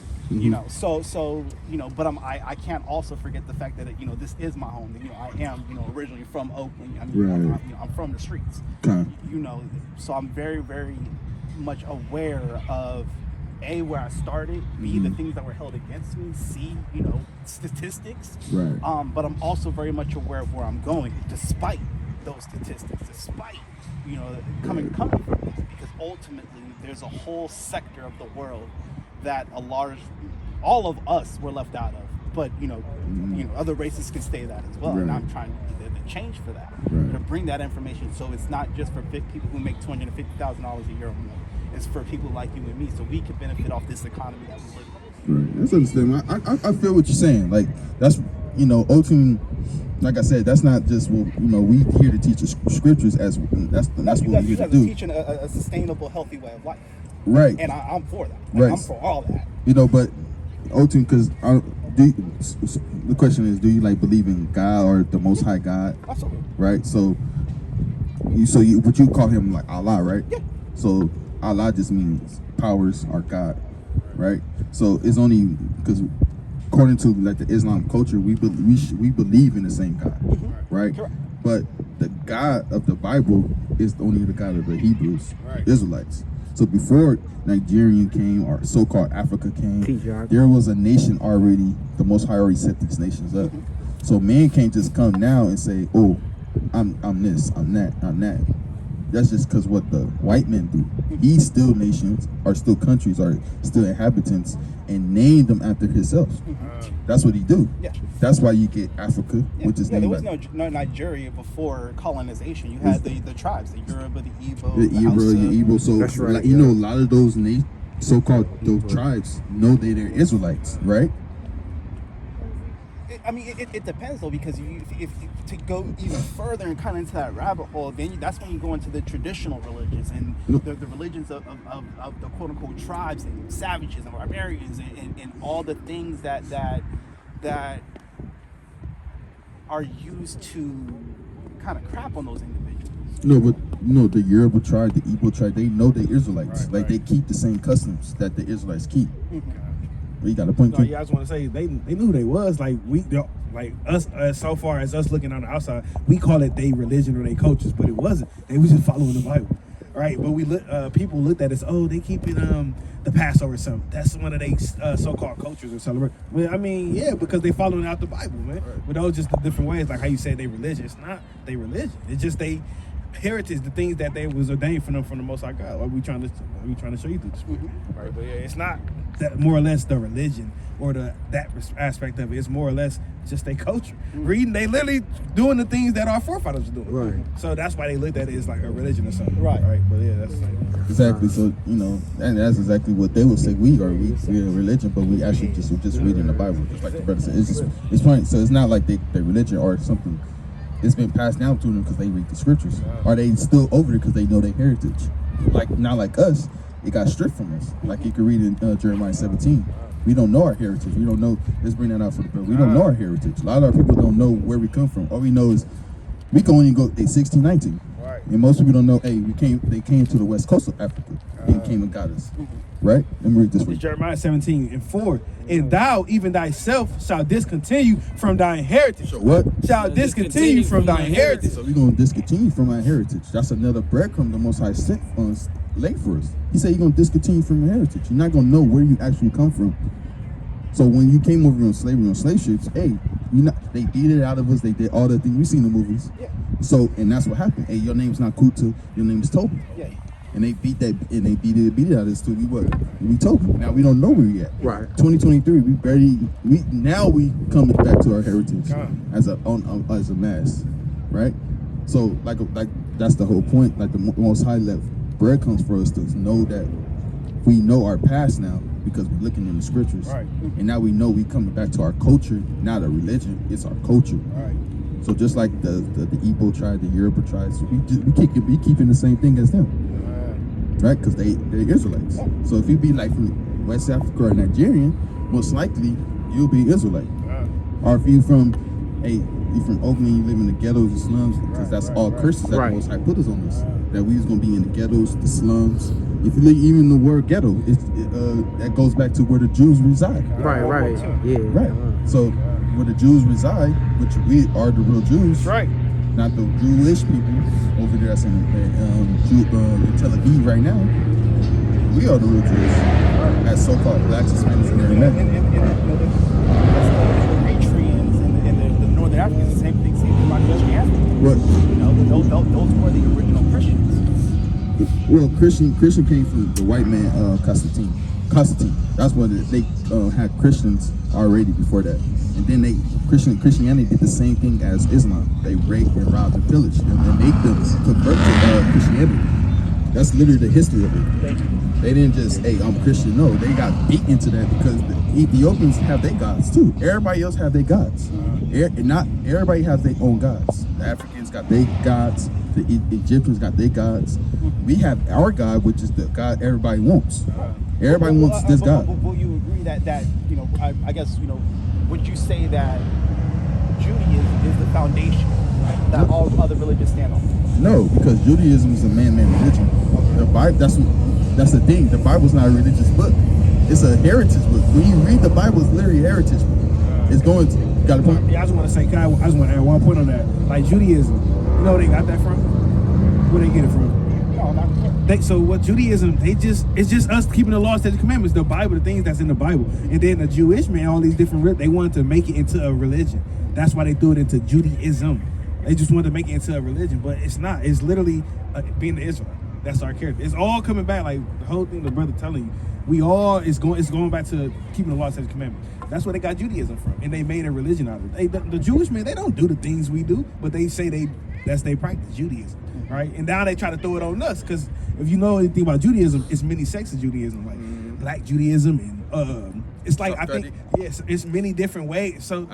But I can't also forget the fact that this is my home. I am originally from Oakland. I'm from the streets. Okay. So I'm very, very much aware of A, where I started, B, the things that were held against me, C, you know, statistics. Right. But I'm also very much aware of where I'm going, despite those statistics, despite, you know, coming from this, because ultimately there's a whole sector of the world that all of us were left out of. But you know, other races can stay that as well, and I'm trying to be the change for that, to bring that information, so it's not just for people who make $250,000 a year or more. It's for people like you and me, so we can benefit off this economy that we live in. Right. That's understandable. I feel what you're saying. Like that's ultimately, like I said, that's not just what we here to teach the scriptures as that's what we're here to do. Teaching a sustainable, healthy way of life. Right. And I'm for that. Right. I'm for all that. But ultimately, because the question is, do you believe in God or the Most High God? Absolutely. Right. So would you call him like Allah, right? Yeah. So Allah just means powers are God, right? So it's only because according to the Islam culture, we believe in the same God, right? Correct. But the God of the Bible is only the God of the Hebrews, Israelites. So before Nigerian came or so-called Africa came, there was a nation already. The Most High already set these nations up. So man can't just come now and say, "Oh, I'm this, I'm that, I'm that." That's just because what the white men do. He's still nations, or still countries, or still inhabitants, and named them after himself. That's what he do. Yeah. That's why you get Africa, which is named. There was no Nigeria before colonization. You had the tribes, the Yoruba, the Igbo, the Igbo. So that's right, a lot of those so-called those tribes know they're Israelites, right? It depends though, because if to go even further and kind of into that rabbit hole, then that's when you go into the traditional religions and the religions of the quote unquote tribes and savages and barbarians and all the things that are used to kind of crap on those individuals. But the Yoruba tribe, the Igbo tribe, they know they're Israelites. They keep the same customs that the Israelites keep. You got a point. No, I just want to say they knew who they was. Us so far as us looking on the outside, we call it they religion or they cultures, but it wasn't. They was just following the Bible, right? But we people looked at us. Oh, they keeping the Passover or something. That's one of they so-called cultures or celebrate. Well, yeah, because they following out the Bible, man. But those just the different ways, like how you say they religion. It's not they religion. It's just they heritage, the things that they was ordained from them from the Most High God. Like we trying to show you through this, right? But yeah, it's not that more or less the religion or that aspect of it. It's more or less just their culture. Reading, they literally doing the things that our forefathers were doing. Right. So that's why they looked at it as like a religion or something. Right. But yeah, that's exactly. So and that's exactly what they would say. We're a religion, but we actually just reading the Bible, just like the brother said. It's funny. So it's not like they religion or something. It's been passed down to them because they read the scriptures. Are they still over it because they know their heritage? Not like us. It got stripped from us. Like you can read in Jeremiah 17. We don't know our heritage. We don't know. Let's bring that out for the bill. We don't know our heritage. A lot of our people don't know where we come from. All we know is we can only go 1619. Right. And most people don't know. Hey, they came to the west coast of Africa and came and got us. Right? Let me read this one. Jeremiah 17:4. And thou, even thyself, shall discontinue from thine heritage. So what? Shall discontinue from thine heritage. So we're going to discontinue from our heritage. That's another breadcrumb the Most High sent us, laid for us. He said you're going to discontinue from your heritage. You're not going to know where you actually come from. So when you came over on slavery, on slave ships, hey, they beat it out of us. They did all the things. We seen the movies. Yeah. So, and that's what happened. Hey, your name's not Kuta. Your name is Toby. Yeah. And they beat it out of us till we Toby. Now we don't know where we at. Right. 2023, we coming back to our heritage as a mass, right? So like that's the whole point. Like the Most High left breadcrumbs for us to know that we know our past now because we're looking in the scriptures, Right. and now we know we coming back to our culture, not a religion. It's our culture. Right. So just like the Igbo tribe, the Yoruba tribes, we keeping the same thing as them, right? Because they're Israelites. So if you be like from West Africa or Nigerian, most likely you'll be Israelite. Or if you from Oakland, you live in the ghettos and slums, because that's all curses that the Most High put us on us. That we was gonna be in the ghettos, the slums. If you look, even the word ghetto, that goes back to where the Jews reside. Right. Yeah. Right. So where the Jews reside, which we are the real Jews. Right. Not the Jewish people over there that's in Tel Aviv right now. We are the real Jews. as so-called blacks, Hispanics, and You know, everything. and you know, the Eritreans and the Northern Africans, the same thing about Christianity. What? You know, those were the original Christians. Well, Christian came from the white man Constantine. That's what they had Christians already before that, and then Christianity did the same thing as Islam. They raped and robbed and pillaged, and made them convert to Christianity. That's literally the history of it. They didn't just, hey, I'm Christian. No, they got beat into that because the Ethiopians have their gods too. Everybody else have their gods. Not everybody has their own gods. The Africans got their gods. The Egyptians got their gods. We have our God, which is the God everybody wants. Everybody wants this God. Will you agree that you know, I guess, you know, would you say that Judaism is the foundation that all other religions stand on? No, because Judaism is a man-made religion. The Bible, that's the thing. The Bible's not a religious book. It's a heritage book. When you read the Bible, it's literally a heritage book. It's going to, got a point? Yeah, I just want to say, I just want to add one point on that. Like Judaism, you know where they got that from? Where they get it from? So what Judaism, it's just us keeping the laws, statutes, commandments, the Bible, the things that's in the Bible. And then the Jewish man, all these different, they wanted to make it into a religion. That's why they threw it into Judaism. They just wanted to make it into a religion, but it's not. It's literally being the Israelite. That's our character. It's all coming back, like the whole thing the brother telling you. It's going back to keeping the law, statutes, commandments. That's where they got Judaism from, and they made a religion out of it. The Jewish man, they don't do the things we do, but they say that's they practice Judaism, right? And now they try to throw it on us, because if you know anything about Judaism, it's many sects of Judaism, like Black Judaism, and it's like, I think, yes, it's many different ways. So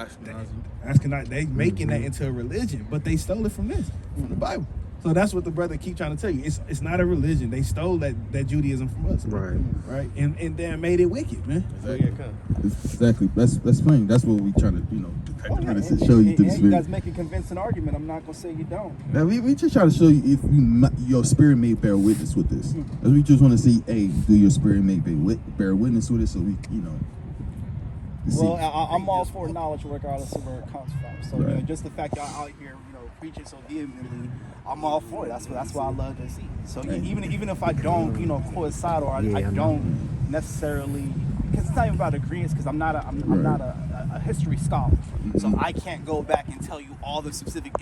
they making that into a religion, but they stole it from the Bible. So that's what the brother keep trying to tell you. It's not a religion. They stole that Judaism from us. Right. And then made it wicked, man. Exactly. That's plain. That's what we trying to show you through the spirit. You guys make a convincing argument. I'm not gonna say you don't. Now we just try to show you if your spirit may bear witness with this. As we just want to see, hey, do your spirit may bear witness with it, so we, you know. Well, I'm all for knowledge regardless of where it comes from. So, you know, just the fact y'all out here, you know, preaching so vehemently, I'm all for it. That's what I love to see. So even if I don't, you know, coincide or I don't necessarily, because it's not even about agreements, because I'm not a history scholar, so I can't go back and tell you all the specific